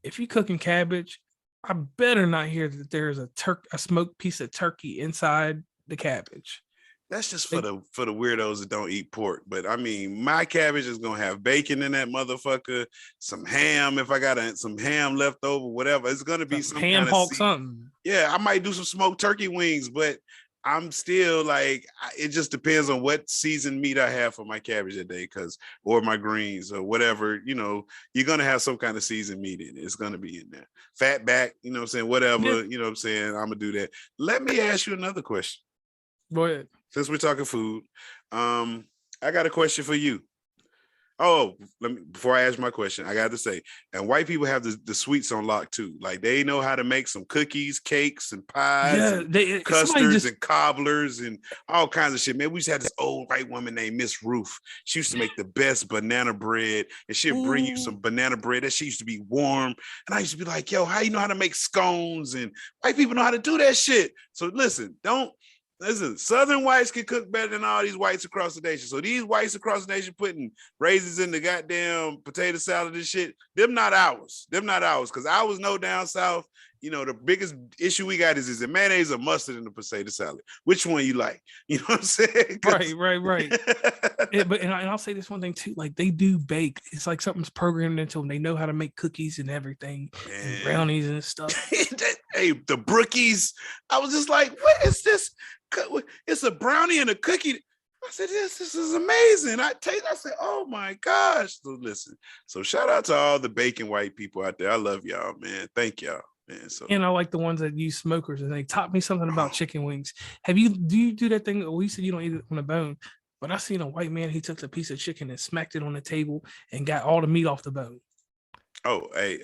If you cooking cabbage, I better not hear that there's a smoked piece of turkey inside the cabbage. That's just for the weirdos that don't eat pork. But I mean, my cabbage is gonna have bacon in that motherfucker, some ham if I got some ham left over, whatever. It's gonna be some ham kind hock of something. Yeah, I might do some smoked turkey wings, but I'm still like, it just depends on what seasoned meat I have for my cabbage that day, or my greens or whatever. You're gonna have some kind of seasoned meat in it. It's gonna be in there. Fat back, what I'm saying, whatever. You know what I'm saying. I'm gonna do that. Let me ask you another question. Go ahead. Since we're talking food, I got a question for you. Oh, before I ask my question, I got to say, and white people have the sweets on lock too. Like they know how to make some cookies, cakes, and pies, and custards, and cobblers, and all kinds of shit. Man, we just had this old white woman named Miss Ruth. She used to make the best banana bread, and she'd bring you some banana bread that she used to be warm. And I used to be like, "Yo, how you know how to make scones?" And white people know how to do that shit. So listen, Southern whites can cook better than all these whites across the nation. So these whites across the nation putting raisins in the goddamn potato salad and shit, them not ours. Because ours know down south, the biggest issue we got is it mayonnaise or mustard in the potato salad? Which one you like? You know what I'm saying? Right. And I'll say this one thing too, like they do bake. It's like something's programmed into them. They know how to make cookies and everything, and brownies and stuff. Hey, the brookies. I was just like, what is this? It's a brownie and a cookie. I said, this is amazing. I said, oh my gosh. So listen, so shout out to all the baking white people out there. I love y'all, man. Thank y'all, man. So, and I like the ones that use smokers, and they taught me something about chicken wings. Do you do that thing? Well, you said you don't eat it on the bone, but I seen a white man, he took a piece of chicken and smacked it on the table and got all the meat off the bone. Oh, hey,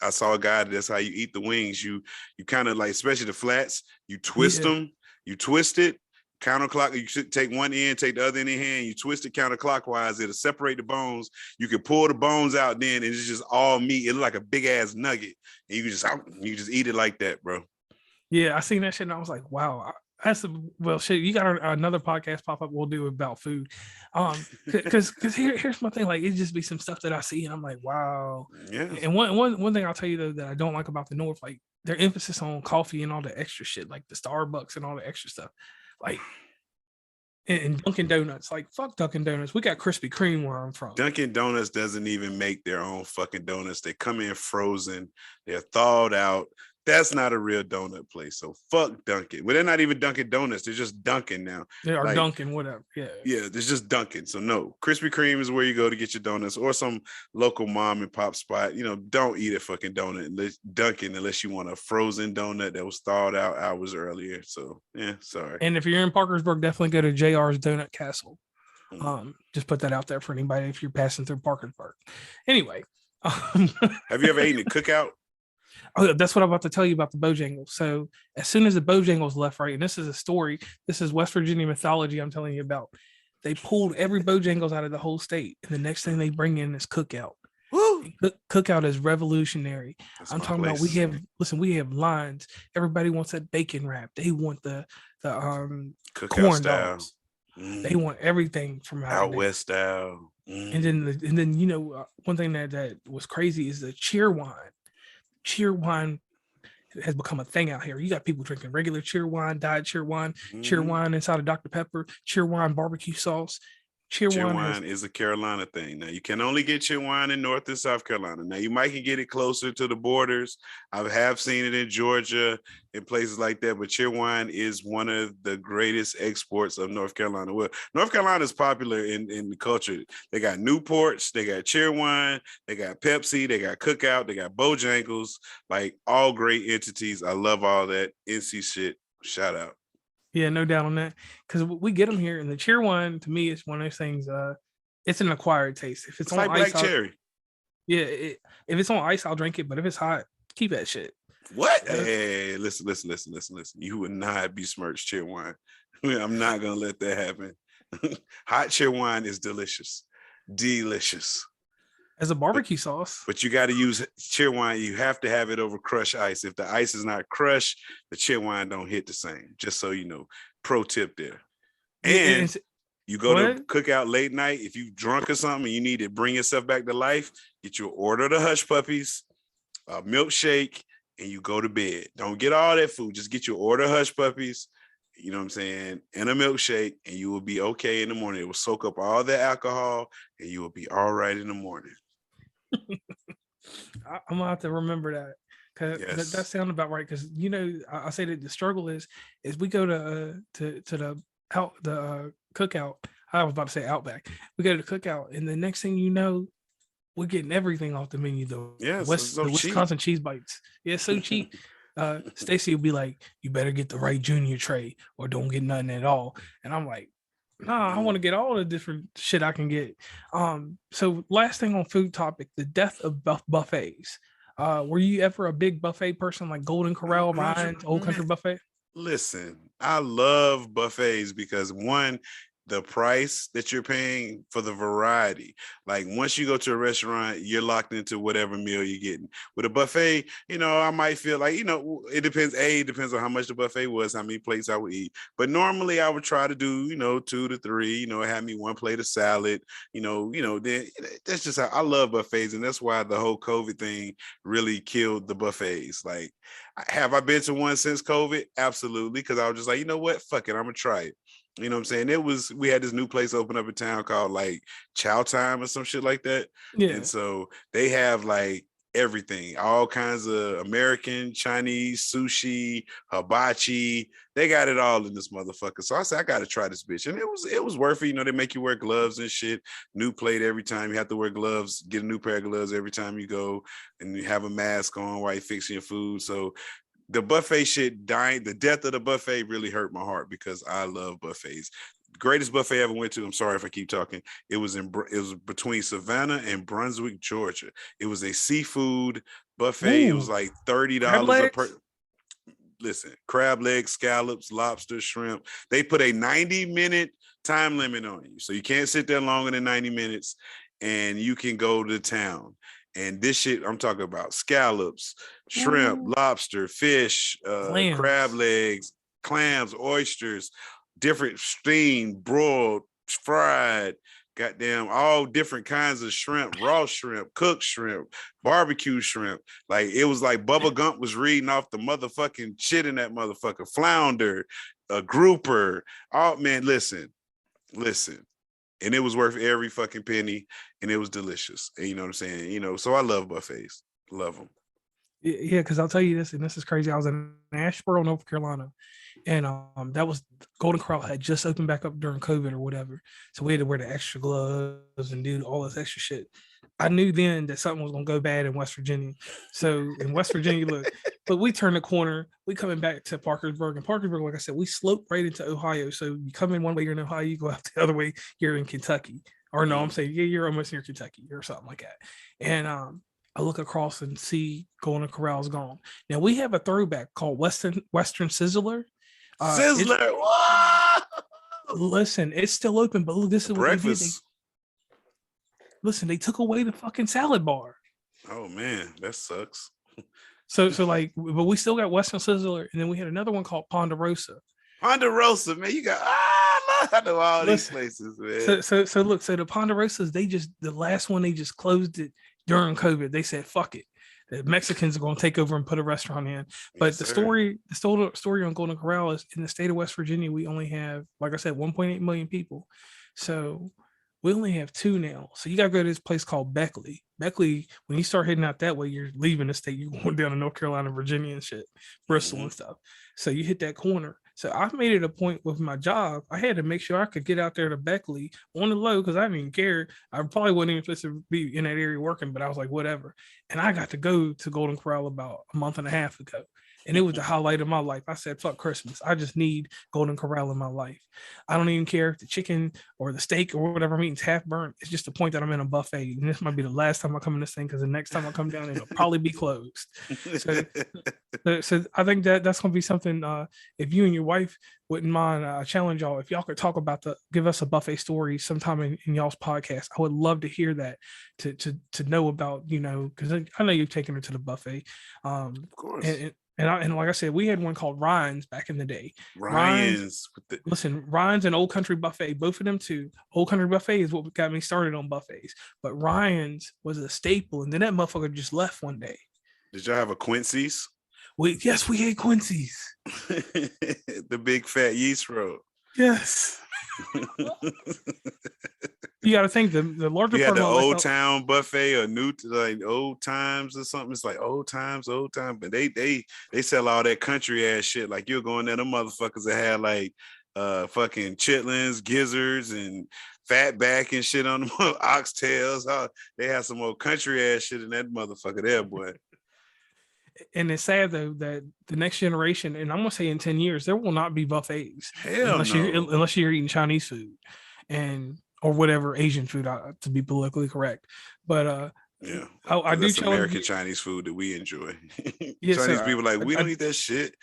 I saw a guy. That's how you eat the wings. You kind of like, especially the flats. You twist them. You twist it counterclock. You should take one end, take the other in your hand. You twist it counterclockwise. It'll separate the bones. You can pull the bones out then, and it's just all meat. It look like a big ass nugget, and you just eat it like that, bro. Yeah, I seen that shit, and I was like, wow. Well, shit. You got another podcast pop up we'll do about food, because here's my thing. Like, it just be some stuff that I see, and I'm like, wow. Yeah. And one thing I'll tell you though that I don't like about the North, like their emphasis on coffee and all the extra shit, like the Starbucks and all the extra stuff, like. And Dunkin' Donuts, like fuck Dunkin' Donuts. We got Krispy Kreme where I'm from. Dunkin' Donuts doesn't even make their own fucking donuts. They come in frozen. They're thawed out. That's not a real donut place. So fuck Dunkin'. Well, they're not even Dunkin' Donuts. They're just Dunkin' now. They are like, Dunkin', whatever. Yeah. Yeah, there's just Dunkin'. So no, Krispy Kreme is where you go to get your donuts, or some local mom and pop spot. Don't eat a fucking Dunkin' unless you want a frozen donut that was thawed out hours earlier. So yeah, sorry. And if you're in Parkersburg, definitely go to JR's Donut Castle. Just put that out there for anybody if you're passing through Parkersburg. Anyway. Have you ever eaten a cookout? Oh, that's what I'm about to tell you about the Bojangles. So as soon as the Bojangles left, right, and this is a story, this is West Virginia mythology I'm telling you about. They pulled every Bojangles out of the whole state, and the next thing they bring in is cookout. Cookout is revolutionary. I'm talking about we have lines. Everybody wants that bacon wrap. They want the corn dogs. They want everything from out west style. And then one thing that was crazy is the cheer wine. Cheer wine has become a thing out here. You got people drinking regular cheer wine, diet cheer wine inside of Dr. Pepper, cheer wine barbecue sauce. Cheer wine is a Carolina thing. Now you can only get cheer wine in North and South Carolina. Now you might can get it closer to the borders. I have seen it in Georgia and places like that, but cheer wine is one of the greatest exports of North Carolina. Well, North Carolina is popular in the culture. They got Newports, they got cheer wine, they got Pepsi, they got Cookout, they got Bojangles, like all great entities. I love all that NC shit. Shout out. Yeah, no doubt on that. Because we get them here, and the cheer wine to me is one of those things. It's an acquired taste. If it's on like ice, black cherry. If it's on ice, I'll drink it. But if it's hot, keep that shit. What? Hey, listen. You would not besmirch cheer wine. I'm not gonna let that happen. Hot cheer wine is delicious. As a barbecue sauce. But you got to use cheer wine. You have to have it over crushed ice. If the ice is not crushed, the cheer wine don't hit the same. Just so you know. Pro tip there. And you go to Cookout late night. If you drunk or something and you need to bring yourself back to life, get your order of the Hush Puppies, a milkshake, and you go to bed. Don't get all that food. Just get your order of Hush Puppies, you know what I'm saying, and a milkshake, and you will be okay in the morning. It will soak up all the alcohol, and you will be all right in the morning. I'm gonna have to remember that, because that sounds about right. Because I say that the struggle is we go to the cookout. I was about to say Outback. We go to the cookout, and the next thing you know, we're getting everything off the menu. The Wisconsin cheese bites. Yeah, it's so cheap. Stacy will be like, "You better get the right junior tray, or don't get nothing at all." And I'm like, I want to get all the different shit I can get. So last thing on food topic, the death of buffets. Were you ever a big buffet person, like Golden Corral, Ryan's, Old Country Buffet? Listen, I love buffets because one, the price that you're paying for the variety. Like once you go to a restaurant, you're locked into whatever meal you're getting. With a buffet, I might feel like, it depends. It depends on how much the buffet was, how many plates I would eat. But normally I would try to do, 2 to 3, have me one plate of salad, then that's just how I love buffets. And that's why the whole COVID thing really killed the buffets. Like, have I been to one since COVID? Absolutely. Cause I was just like, you know what? Fuck it. I'm gonna try it. You know what I'm saying? We had this new place open up in town called like Chow Time or some shit like that. Yeah. And so they have like everything, all kinds of American, Chinese, sushi, hibachi. They got it all in this motherfucker. So I said, I gotta try this bitch. And it was worth it. They make you wear gloves and shit. New plate every time. You have to wear gloves, get a new pair of gloves every time you go, and you have a mask on while you're fixing your food. So the buffet shit dying, the death of the buffet really hurt my heart because I love buffets. Greatest buffet I ever went to. I'm sorry if I keep talking. It was between Savannah and Brunswick, Georgia. It was a seafood buffet. It was like $30 a per. Listen, crab legs, scallops, lobster, shrimp. They put a 90-minute time limit on you, so you can't sit there longer than 90 minutes, and you can go to town. And this shit, I'm talking about scallops, shrimp, lobster, fish, crab legs, clams, oysters, different steamed, broiled, fried, goddamn, all different kinds of shrimp, raw shrimp, cooked shrimp, barbecue shrimp. Like, it was like Bubba Gump was reading off the motherfucking shit in that motherfucker. Flounder, a grouper. Oh, man, listen. And it was worth every fucking penny, and it was delicious. And you know what I'm saying? So I love buffets. Love them. Yeah, because I'll tell you this, and this is crazy. I was in Asheboro, North Carolina, and that was Golden Corral had just opened back up during COVID or whatever. So we had to wear the extra gloves and do all this extra shit. I knew then that something was gonna go bad in West Virginia. So in West Virginia, look, but we turned the corner. We coming back to Parkersburg, and Parkersburg, like I said, we slope right into Ohio. So you come in one way, you're in Ohio. You go out the other way, you're in Kentucky. Or no, I'm saying you're almost near Kentucky or something like that. And I look across and see Golden Corral's gone. Now we have a throwback called Western Sizzler. Sizzler. Listen, it's still open, but look, this is what they did. Listen, they took away the fucking salad bar. Oh man, that sucks. So like, but we still got Western Sizzler, and then we had another one called Ponderosa. Ponderosa, man, you got I know all these places, man. So look, so the Ponderosas, the last one, they just closed it during COVID. They said, fuck it. The Mexicans are going to take over and put a restaurant in. But yes, the story on Golden Corral is in the state of West Virginia, we only have, like I said, 1.8 million people. So we only have 2 now. So you got to go to this place called Beckley. Beckley, when you start heading out that way, you're leaving the state. You're going down to North Carolina, Virginia and shit, Bristol and stuff. So you hit that corner. So I made it a point with my job. I had to make sure I could get out there to Beckley on the low because I didn't even care. I probably wasn't even supposed to be in that area working, but I was like, whatever. And I got to go to Golden Corral about a month and a half ago. And it was the highlight of my life. I said, fuck Christmas. I just need Golden Corral in my life. I don't even care if the chicken or the steak or whatever I'm eating is half burnt. It's just the point that I'm in a buffet. And this might be the last time I come in this thing because the next time I come down, it'll probably be closed. So I think that's going to be something, if you and your wife wouldn't mind, I challenge y'all, if y'all could talk about give us a buffet story sometime in y'all's podcast. I would love to hear that, to know about, because I know you've taken her to the buffet. Of course. And like I said, we had one called Ryan's back in the day. Ryan's. Ryan's and Old Country Buffet, both of them too. Old Country Buffet is what got me started on buffets. But Ryan's was a staple. And then that motherfucker just left one day. Did y'all have a Quincy's? Yes, we had Quincy's. The big fat yeast roll. Yes. You got to think the larger. You had the Old Town Buffet or like Old Times or something. It's like Old Times, but they sell all that country ass shit. Like you're going there, them motherfuckers that had like fucking chitlins, gizzards, and fatback and shit on them, oxtails. They have some old country ass shit in that motherfucker there, boy. And it's sad though that the next generation, and I'm gonna say in 10 years, there will not be buffets. Hell no. Unless you're eating Chinese food or whatever Asian food, to be politically correct. But yeah, I do challenge American Chinese food that we enjoy. Yes, Chinese people like we don't eat that shit.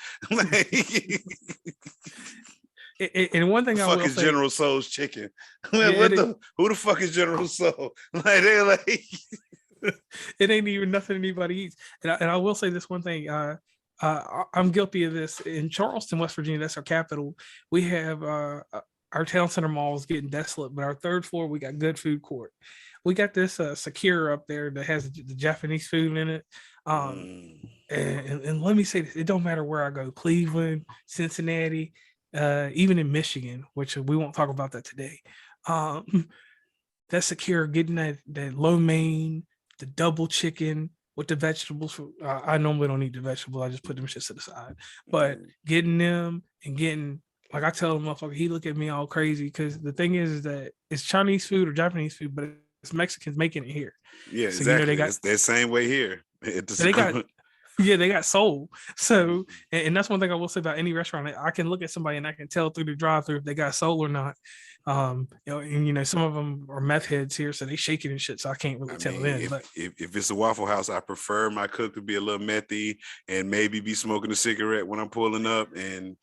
And one The thing I fuck will is say, General Soul's chicken? Man, yeah, who the fuck is General Soul? Like they're like it ain't even nothing anybody eats. And I will say this one thing. I'm guilty of this. In Charleston, West Virginia, that's our capital. We have our town center mall is getting desolate, but our third floor we got good food court. We got this Secure up there that has the Japanese food in it. And let me say this: it don't matter where I go, Cleveland, Cincinnati, even in Michigan, which we won't talk about that today. That Secure getting that lo mein, the double chicken with the vegetables. I normally don't eat the vegetables. I just put them shits to the side. But getting them and getting, like I tell the motherfucker, he look at me all crazy because the thing is that it's Chinese food or Japanese food, but it's Mexicans making it here. yeah, So you know exactly. they got It's that same way here. they got yeah, they got soul. So, and that's one thing I will say about any restaurant. I can look at somebody and I can tell through the drive-through if they got soul or not. Some of them are meth heads here, so they shake it and shit. So I can't really tell them. But if it's a Waffle House, I prefer my cook to be a little methy and maybe be smoking a cigarette when I'm pulling up, and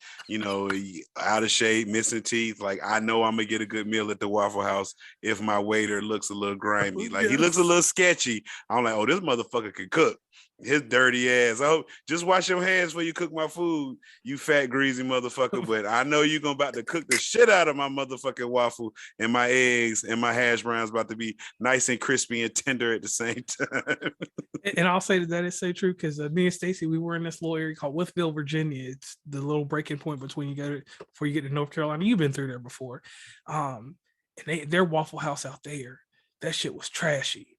out of shape, missing teeth. Like I know I'm gonna get a good meal at the Waffle House if my waiter looks a little grimy. Like he looks a little sketchy. I'm like, oh, this motherfucker can cook. His dirty ass. Oh, just wash your hands before you cook my food, you fat greasy motherfucker. But I know you're gonna about to cook the shit out of my motherfucking waffle, and my eggs and my hash browns about to be nice and crispy and tender at the same time. And I'll say that is so true because me and Stacy, we were in this little area called Withville, Virginia. It's the little breaking point between before you get to North Carolina. You've been through there before. And their Waffle House out there, that shit was trashy,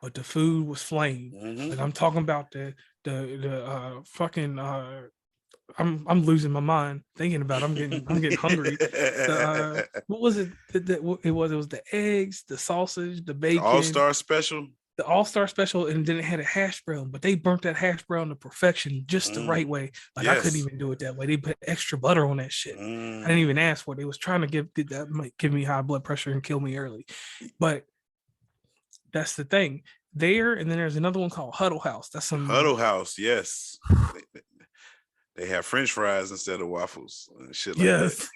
but the food was flame. Like I'm talking about the fucking I'm losing my mind thinking about it. I'm getting hungry. What was it? It was the eggs, the sausage, the bacon, All-Star special. The All-Star special, and then it had a hash brown, but they burnt that hash brown to perfection just the right way. Like I couldn't even do it that way. They put extra butter on that shit. I didn't even ask for it. They was trying to give me high blood pressure and kill me early. But that's the thing. There, and then there's another one called Huddle House. That's some Huddle House, yes. They have French fries instead of waffles and shit like that.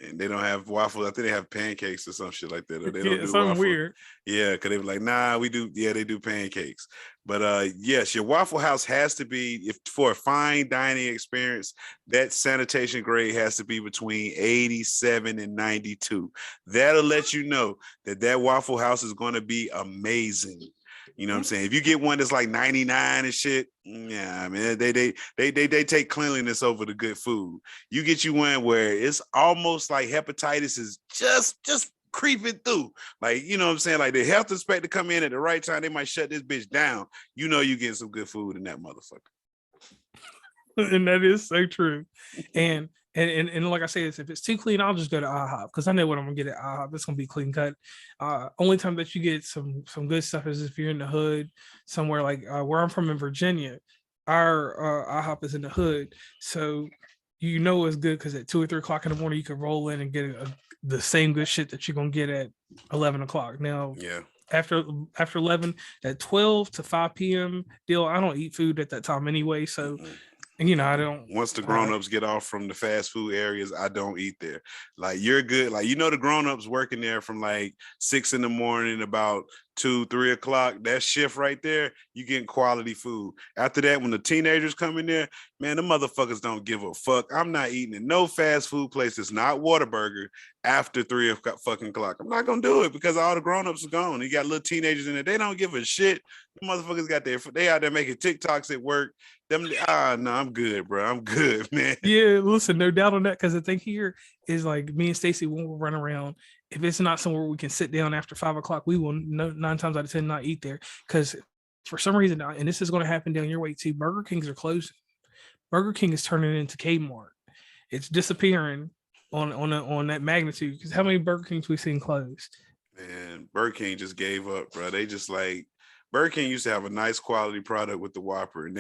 And they don't have waffles. I think they have pancakes or some shit like that. Or they don't do something waffles. Weird. Yeah, because they were like, nah, we do. Yeah, they do pancakes. But yes, your Waffle House has to be, if for a fine dining experience, that sanitation grade has to be between 87 and 92. That'll let you know that Waffle House is going to be amazing. You know what I'm saying? If you get one that's like 99 and shit, yeah, I mean, they take cleanliness over the good food. You get you one where it's almost like hepatitis is just creeping through. Like, you know what I'm saying? Like the health inspector come in at the right time, they might shut this bitch down. You know you getting some good food in that motherfucker. And that is so true. And like I say, if it's too clean, I'll just go to IHOP because I know what I'm gonna get at IHOP. It's gonna be clean cut. Only time that you get some good stuff is if you're in the hood somewhere like where I'm from in Virginia. Our IHOP is in the hood, so you know it's good because at 2 or 3 o'clock in the morning you can roll in and get the same good shit that you're gonna get at 11 o'clock. Now, yeah. After 11, that 12 to 5 p.m. deal, I don't eat food at that time anyway, so. And I don't. Once the grown-ups get off from the fast food areas, I don't eat there. Like you're good. Like the grown-ups working there from like 6 a.m, about 2, 3 o'clock. That shift right there, you getting quality food. After that, when the teenagers come in there, man, the motherfuckers don't give a fuck. I'm not eating in no fast food place. It's not Whataburger after 3 o'clock. I'm not gonna do it because all the grown-ups are gone. You got little teenagers in there. They don't give a shit. The motherfuckers they out there making TikToks at work. No, I'm good, bro. I'm good, man. Yeah, listen, no doubt on that. Because the thing here is like me and Stacy, when we run around, if it's not somewhere we can sit down after 5 o'clock, we will 9 times out of 10 not eat there. Because for some reason, and this is going to happen down your way too, Burger Kings are closing. Burger King is turning into Kmart. It's disappearing on that magnitude. Because how many Burger Kings we've seen closed? Man, Burger King just gave up, bro. They just like, Burger King used to have a nice quality product with the Whopper, and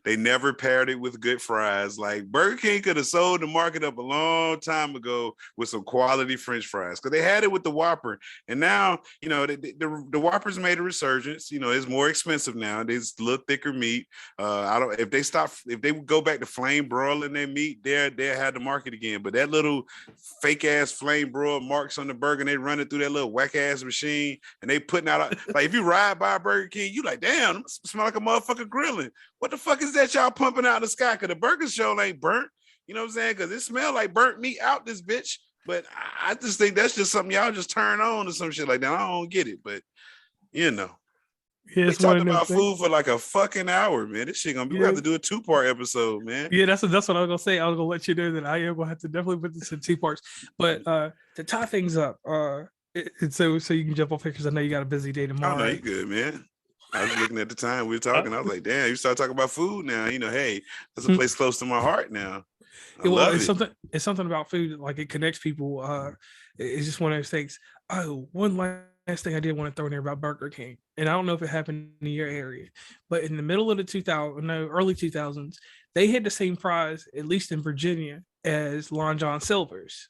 they never paired it with good fries. Like Burger King could have sold the market up a long time ago with some quality French fries because they had it with the Whopper, and now the Whoppers made a resurgence. It's more expensive now. It's a little thicker meat. I don't if they go back to flame broiling their meat, they'll have the market again. But that little fake ass flame broil marks on the burger, and they run it through that little whack ass machine, and they putting out like if you ride by a Burger King, you like, damn, it smell like a motherfucker grilling. What the fuck is that y'all pumping out in the sky? Cause the burger show ain't burnt. You know what I'm saying? Cause it smell like burnt meat out this bitch. But I just think that's just something y'all just turn on or some shit like that. I don't get it, but Yeah, we talked about food for like a fucking hour, man. This shit we have to do a 2-part episode, man. Yeah, that's what I was gonna say. I was gonna let you know that I am gonna have to definitely put this in 2 parts. But to tie things up, so you can jump off here because I know you got a busy day tomorrow. Oh no, you good, man. I was looking at the time we were talking. I was like, damn, you start talking about food now. Hey, that's a place close to my heart now. It's something about food, like it connects people. It's just one of those things. Oh, one last thing I did want to throw in there about Burger King, and I don't know if it happened in your area, but in the middle of the early 2000s, they had the same fries, at least in Virginia, as Long John Silver's,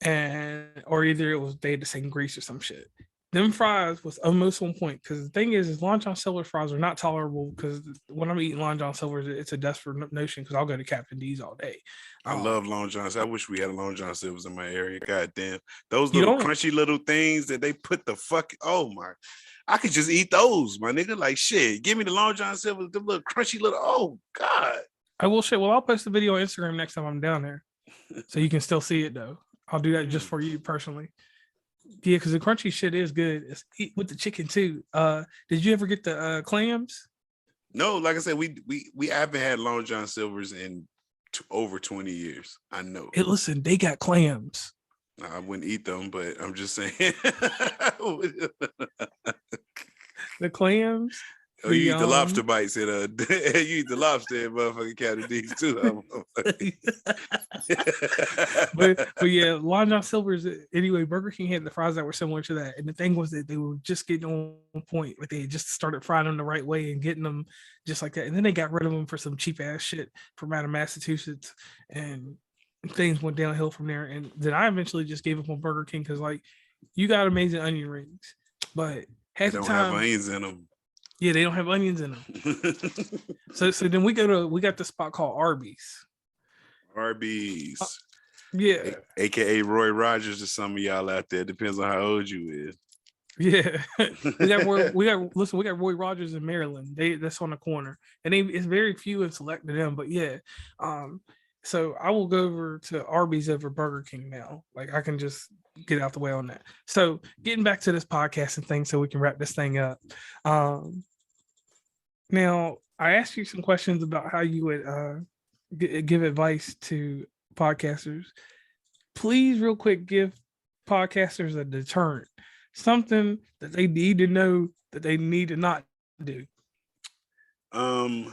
or either they had the same grease or some shit. Them fries was almost on point because the thing is Long John Silver's fries are not tolerable because when I'm eating Long John Silver's, it's a desperate notion because I'll go to Captain D's all day. I love Long John's. I wish we had a Long John Silver's in my area. God damn. Those little crunchy little things that they put oh my. I could just eat those, my nigga. Like shit. Give me the Long John Silver's, the little crunchy little, oh God. I will shit. Well, I'll post a video on Instagram next time I'm down there. So you can still see it though. I'll do that just for you personally. Yeah, because the crunchy shit is good. It's with the chicken too. Did you ever get the clams? No, like I said, we haven't had Long John Silver's in over 20 years. I know. Hey, listen, they got clams. I wouldn't eat them, but I'm just saying. The clams. Oh, you eat the lobster bites at you eat the lobster at motherfucking Captain D's too. but yeah, Long John Silver's anyway. Burger King had the fries that were similar to that, and the thing was that they were just getting on point. Like they just started frying them the right way and getting them just like that, and then they got rid of them for some cheap ass shit from out of Massachusetts, and things went downhill from there. And then I eventually just gave up on Burger King because like you got amazing onion rings, but half the time have onions in them. Yeah, they don't have onions in them. so then we got the spot called Arby's. Arby's. Yeah. AKA Roy Rogers to some of y'all out there. Depends on how old you is. Yeah. we got Roy Rogers in Maryland. That's on the corner. And it's very few and select to them, but yeah. So I will go over to Arby's over Burger King now. Like I can just get out the way on that. So getting back to this podcast and things so we can wrap this thing up. Now I asked you some questions about how you would give advice to podcasters. Please real quick give podcasters a deterrent, something that they need to know that they need to not do. Don't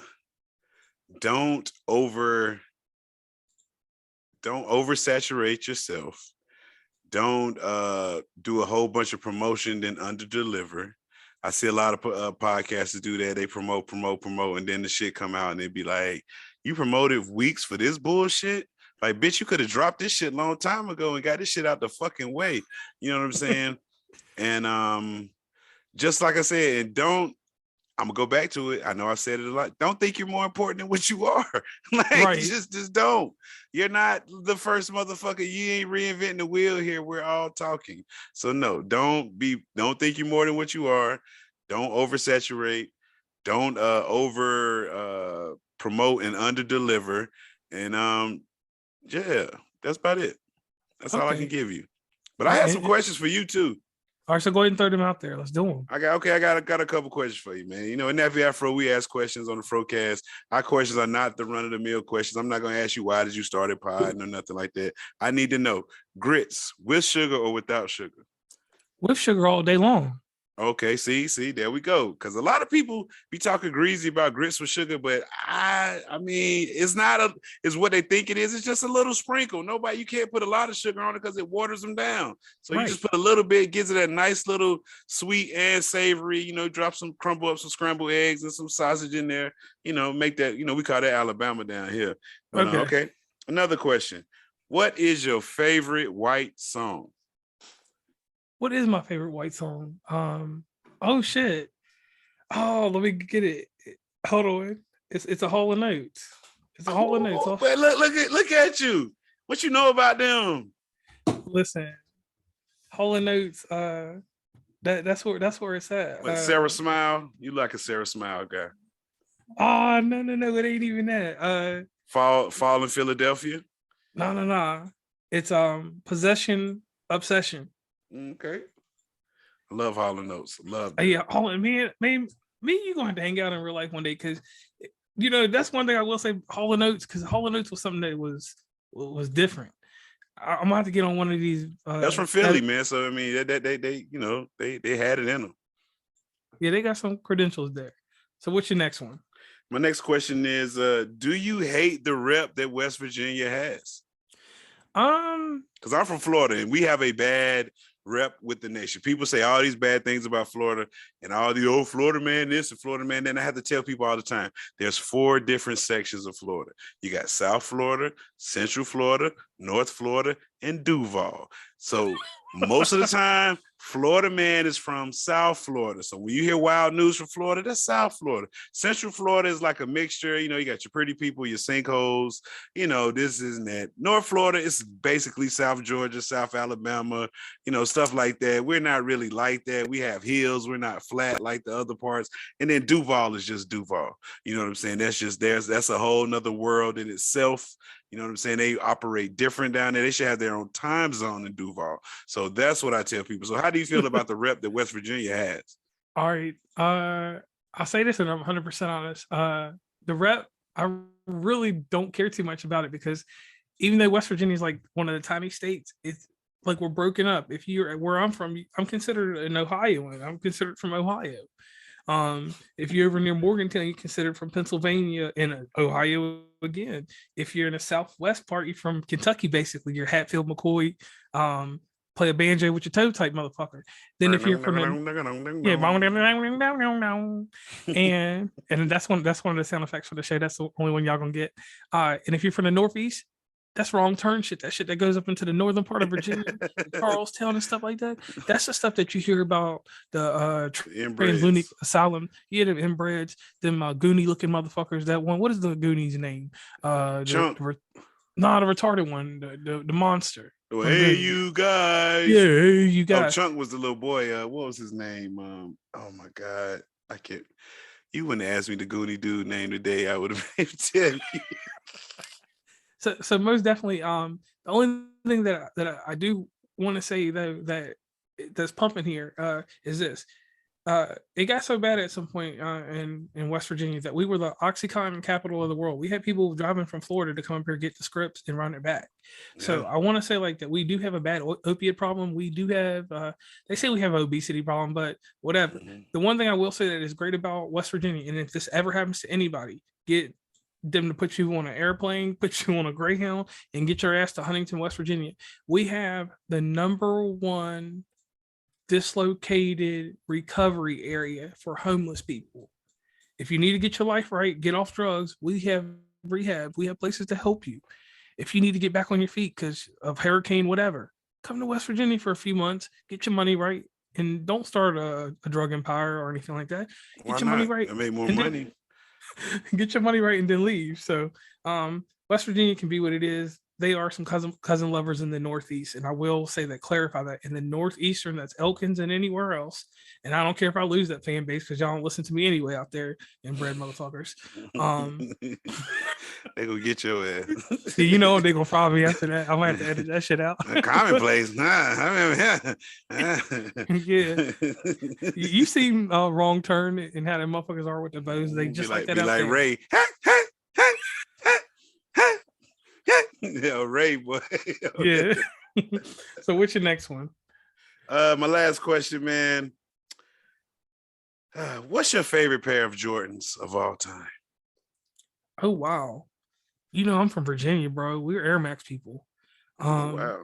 oversaturate yourself. Don't do a whole bunch of promotion then under deliver. I see a lot of podcasters do that. They promote, and then the shit come out and they be like, you promoted weeks for this bullshit? Like, bitch, you could have dropped this shit a long time ago and got this shit out the fucking way. You know what I'm saying? And just like I said, I'm gonna go back to it. I know I said it a lot. Don't think you're more important than what you are. Like, right. just don't. You're not the first motherfucker. You ain't reinventing the wheel here. We're all talking. So no, don't think you're more than what you are. Don't oversaturate. Don't over promote and under deliver. And yeah, that's about it. That's all I can give you. But I have some questions for you too. All right, so go ahead and throw them out there. Let's do them. I got a couple questions for you, man. You know, in Nappy Afro, we ask questions on the Frocast. Our questions are not the run-of-the-mill questions. I'm not going to ask you why did you start a pod or nothing like that. I need to know, grits with sugar or without sugar? With sugar all day long. Okay, see, there we go. Because a lot of people be talking greasy about grits with sugar, but I mean, it's what they think it is. It's just a little sprinkle. You can't put a lot of sugar on it because it waters them down. So you just put a little bit, gives it that nice little sweet and savory. Crumble up some scrambled eggs and some sausage in there. Make that. We call that Alabama down here. But okay. Another question: what is your favorite white song? What is my favorite white song? Oh shit. Oh, let me get it. Hold on. It's a Hall of Notes. It's a Hall of Notes. But look at you. What you know about them? Listen, Hall of Notes. That's where it's at. But Sarah Smile, you like a Sarah Smile guy. Oh no, it ain't even that. Fall in Philadelphia. No. It's Possession Obsession. Okay. I love Hall and Notes. Love that. Yeah, me, you gonna have to hang out in real life one day, because that's one thing I will say. Hall and Notes, because Hall and Notes was something that was different. I'm gonna have to get on one of these. That's from Philly, man. So I mean, they had it in them. Yeah, they got some credentials there. So what's your next one? My next question is: do you hate the rep that West Virginia has? Because I'm from Florida and we have a bad rep with the nation. People say all these bad things about Florida and all the old Florida man this and Florida man then. I have to tell people all the time, there's 4 different sections of Florida. You got South Florida, Central Florida, North Florida, and Duval. So most of the time, Florida man is from South Florida. So when you hear wild news from Florida, that's South Florida. Central Florida is like a mixture. You got your pretty people, your sinkholes, this and that. North Florida is basically South Georgia, South Alabama, stuff like that. We're not really like that. We have hills. We're not flat like the other parts. And then Duval is just Duval. You know what I'm saying? That's a whole nother world in itself. You know what I'm saying? They operate different down there. They should have their own time zone in Duval. So that's what I tell people. So how do you feel about the rep that West Virginia has? All right. I'll say this, and I'm 100% honest. The rep, I really don't care too much about it, because even though West Virginia is like one of the tiny states, it's like we're broken up. If you're where I'm from, I'm considered an Ohioan. I'm considered from Ohio. If you're over near Morgantown, you're considered from Pennsylvania and Ohio again. If you're in the southwest part, you're from Kentucky, basically. You're Hatfield, McCoy, play a banjo with your toe type motherfucker. Then if you're from and that's one of the sound effects for the show. That's the only one y'all gonna get. And if you're from the Northeast, that's wrong turn shit. That shit that goes up into the northern part of Virginia, Charlestown and stuff like that. That's the stuff that you hear about the Trans Asylum. Yeah, them inbreds, them Goonie looking motherfuckers. That one. What is the Goonies name? Chunk. The retarded one. The monster. Oh, hey, you guys. Yeah, hey, you guys. Oh, Chunk was the little boy. What was his name? Oh my God, I can't. You wouldn't ask me the Goonie dude name today. I would have been tell you. So most definitely, the only thing that I do want to say though that's pumping here is this. It got so bad at some point in West Virginia that we were the OxyContin capital of the world. We had people driving from Florida to come up here, get the scripts, and run it back. Yeah. So I want to say like that we do have a bad opiate problem. We do have, they say we have an obesity problem, but whatever. Mm-hmm. The one thing I will say that is great about West Virginia, and if this ever happens to anybody, get them to put you on an airplane, put you on a Greyhound, and get your ass to Huntington, West Virginia. We have the #1 dislocated recovery area for homeless people. If you need to get your life right, get off drugs, we have rehab. We have places to help you. If you need to get back on your feet because of hurricane, whatever, come to West Virginia for a few months, get your money right, and don't start a drug empire or anything like that. Get your money right. Make more money. Get your money right and then leave. So West Virginia can be what it is. They are some cousin lovers in the Northeast. And I will say that, clarify that. In the Northeastern, that's Elkins and anywhere else. And I don't care if I lose that fan base because y'all don't listen to me anyway out there, inbred motherfuckers. They gonna get your ass. See, you know they're gonna follow me after that. I'm gonna have to edit that shit out. Commonplace. Yeah. You seen Wrong Turn and how the motherfuckers are with the bows. They just like that. Be out like there. Ray. Yeah, Ray boy. Okay. Yeah. So what's your next one? My last question, man. What's your favorite pair of Jordans of all time? Oh wow. I'm from Virginia, bro. We're Air Max people. Oh Um, wow.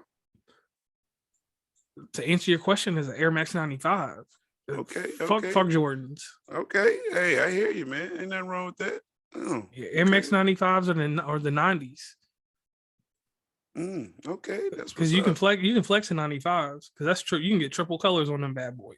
to answer your question, is an Air Max 95. Okay, Fuck okay, Jordans. okay. Hey, I hear you, man. Ain't nothing wrong with that. Oh, Yeah, Air okay. Max 95s or the 90s. Okay, that's Because what's up. you can flex in 95s. Because that's true. You can get triple colors on them bad boys.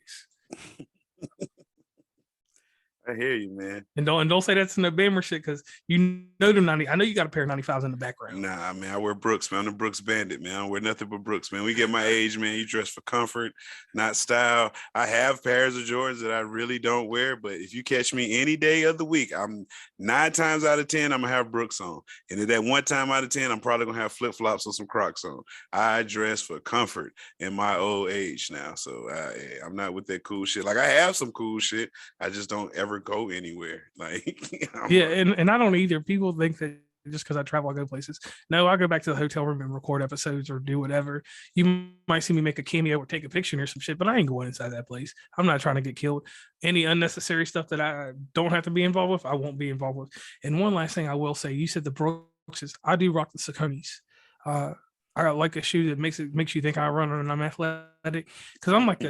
I hear you, man. And don't say that's an Bama shit because you know them 90. I know you got a pair of 95s in the background. Nah, man, I wear Brooks, man. I'm the Brooks bandit, man. I don't wear nothing but Brooks, man. We get my age, man. You dress for comfort, not style. I have pairs of Jordans that I really don't wear, but if you catch me any day of the week, I'm 9 times out of 10, I'm gonna have Brooks on. And at that 1 time out of 10, I'm probably gonna have flip-flops or some Crocs on. I dress for comfort in my old age now. So I'm not with that cool shit. Like I have some cool shit. I just don't ever go anywhere. Like Yeah, and I don't either. People think that just because I travel, I go places. No, I go back to the hotel room and record episodes or do whatever. You might see me make a cameo or take a picture or some shit, but I ain't going inside that place. I'm not trying to get killed. Any unnecessary stuff that I don't have to be involved with, I won't be involved with. And one last thing I will say, you said the Brookses. I do rock the Sauconys. Uh, I like a shoe that makes you think I run and I'm athletic because I'm like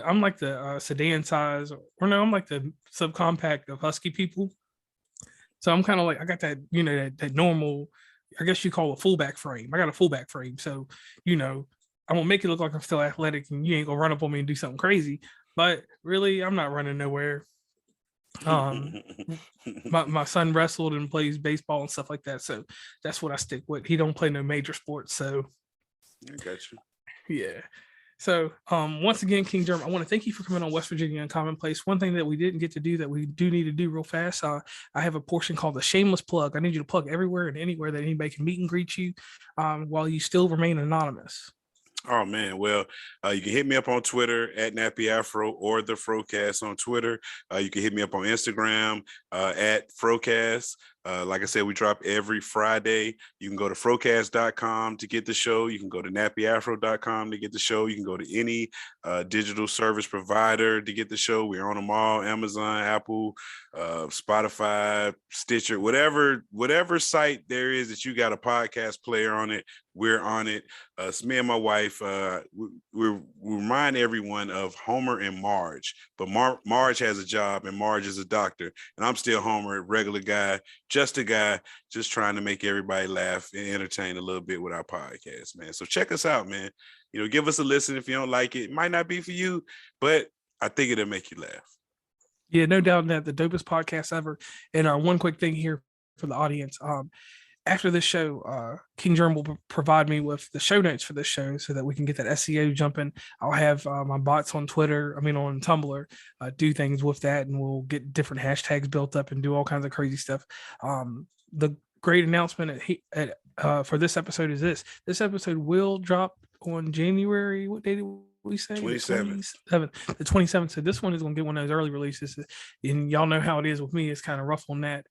I'm like the sedan size, or no, I'm like the subcompact of husky people. So I'm kind of like I got that, that normal, I guess you call a fullback frame. I got a fullback frame, so you know, I won't make it look like I'm still athletic, and you ain't gonna run up on me and do something crazy. But really, I'm not running nowhere. Um, my son wrestled and plays baseball and stuff like that, so that's what I stick with. He don't play no major sports, so I got you. yeah. So, once again, King Jerm, I want to thank you for coming on West Virginia Uncommonplace. One thing that we didn't get to do that we do need to do real fast, I have a portion called the shameless plug. I need you to plug everywhere and anywhere that anybody can meet and greet you, while you still remain anonymous. Oh man, well, you can hit me up on Twitter at Nappy Afro or the Frocast on Twitter. You can hit me up on Instagram at Frocast. Like I said, we drop every Friday. You can go to Frocast.com to get the show. You can go to nappyafro.com to get the show. You can go to any digital service provider to get the show. We're on them all: Amazon, Apple, Spotify, Stitcher, whatever site there is that you got a podcast player on it. We're on it. It's me and my wife. We remind everyone of Homer and Marge, but Marge has a job and Marge is a doctor, and I'm still Homer, regular guy, just a guy, just trying to make everybody laugh and entertain a little bit with our podcast, man. So check us out, man. Give us a listen. If you don't like it, it might not be for you, but I think it'll make you laugh. Yeah, no doubt that the dopest podcast ever. And one quick thing here for the audience. After this show, King Jerm will provide me with the show notes for this show so that we can get that SEO jumping. I'll have my bots on on Tumblr, do things with that, and we'll get different hashtags built up and do all kinds of crazy stuff. The great announcement for this episode is this. This episode will drop on January. What date did we say? 27th. The 27th. So this one is going to get one of those early releases. And y'all know how it is with me. It's kind of rough on that.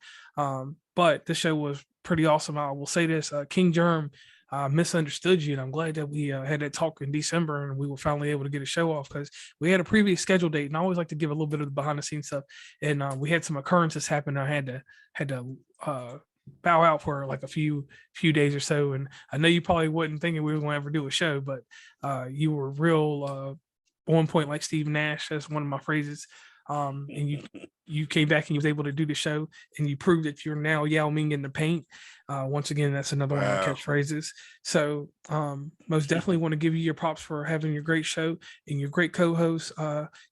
But this show was pretty awesome. I will say this, King Jerm misunderstood you, and I'm glad that we had that talk in December and we were finally able to get a show off because we had a previous schedule date, and I always like to give a little bit of the behind the scenes stuff. And we had some occurrences happen. I had to bow out for like a few days or so, and I know you probably wasn't thinking we were going to ever do a show, but you were real on point, like Steve Nash. That's one of my phrases. And you came back and you was able to do the show, and you proved that you're now Yao Ming in the paint. Once again, that's another one of my catchphrases. So most definitely want to give you your props for having your great show and your great co-host,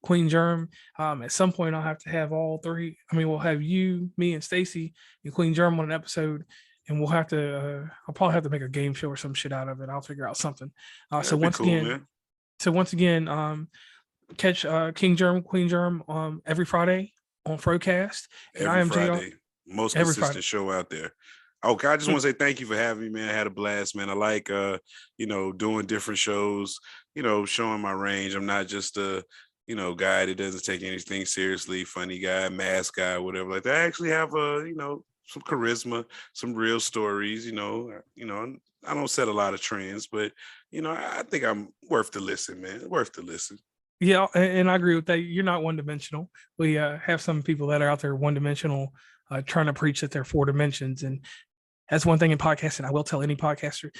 Queen Jerm. At some point, I'll have to have all three. I mean, we'll have you, me, and Stacy and Queen Jerm on an episode, and we'll have to. I'll probably have to make a game show or some shit out of it. I'll figure out something. So once again, catch King Jerm, Queen Jerm every Friday on Frocast. And Every I am Friday. JR. Most consistent show out there. Okay, I just want to say thank you for having me, man. I had a blast, man. I like doing different shows, showing my range. I'm not just a guy that doesn't take anything seriously, funny guy, mask guy, whatever like that. I actually have some charisma, some real stories, I don't set a lot of trends, but I think I'm worth the listen, man. Worth the listen. Yeah, and I agree with that. You're not one dimensional. We have some people that are out there one dimensional, trying to preach that they're four dimensions, and that's one thing in podcasting. I will tell any podcaster,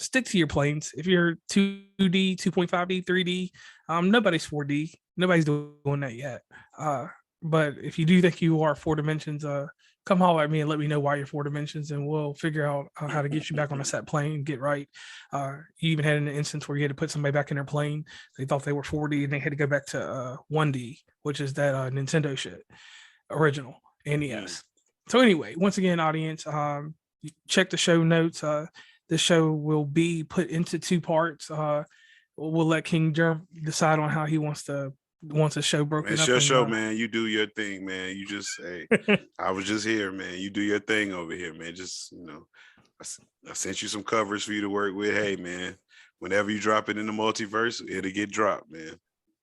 stick to your planes. If you're 2D, 2.5D, 3D, nobody's 4D. Nobody's doing that yet. But if you do think you are four dimensions, come holler at me and let me know why you're four dimensions, and we'll figure out how to get you back on a set plane, get right. You even had an instance where you had to put somebody back in their plane. They thought they were 4D and they had to go back to 1D, which is that Nintendo shit, original NES. So anyway, once again, audience, check the show notes. This show will be put into two parts. We'll let King Jerm decide on how he wants the show broken It's up. your show, man. You do your thing, man. You just, hey, I was just here, man. You do your thing over here, man. Just, I sent you some covers for you to work with. Hey, man, whenever you drop it in the multiverse, it'll get dropped, man.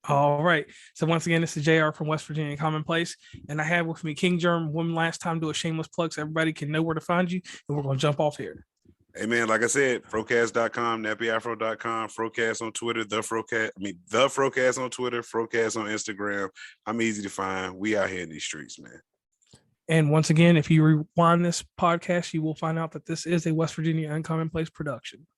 All right. So once again, this is JR from West Virginia Commonplace, and I have with me King Jerm. One last time, do a shameless plug so everybody can know where to find you, and we're going to jump off here. Hey, man, like I said, Frocast.com, nappyafro.com, Frocast on Twitter, the Frocast on Twitter, Frocast on Instagram. I'm easy to find. We out here in these streets, man. And once again, if you rewind this podcast, you will find out that this is a West Virginia Uncommonplace production.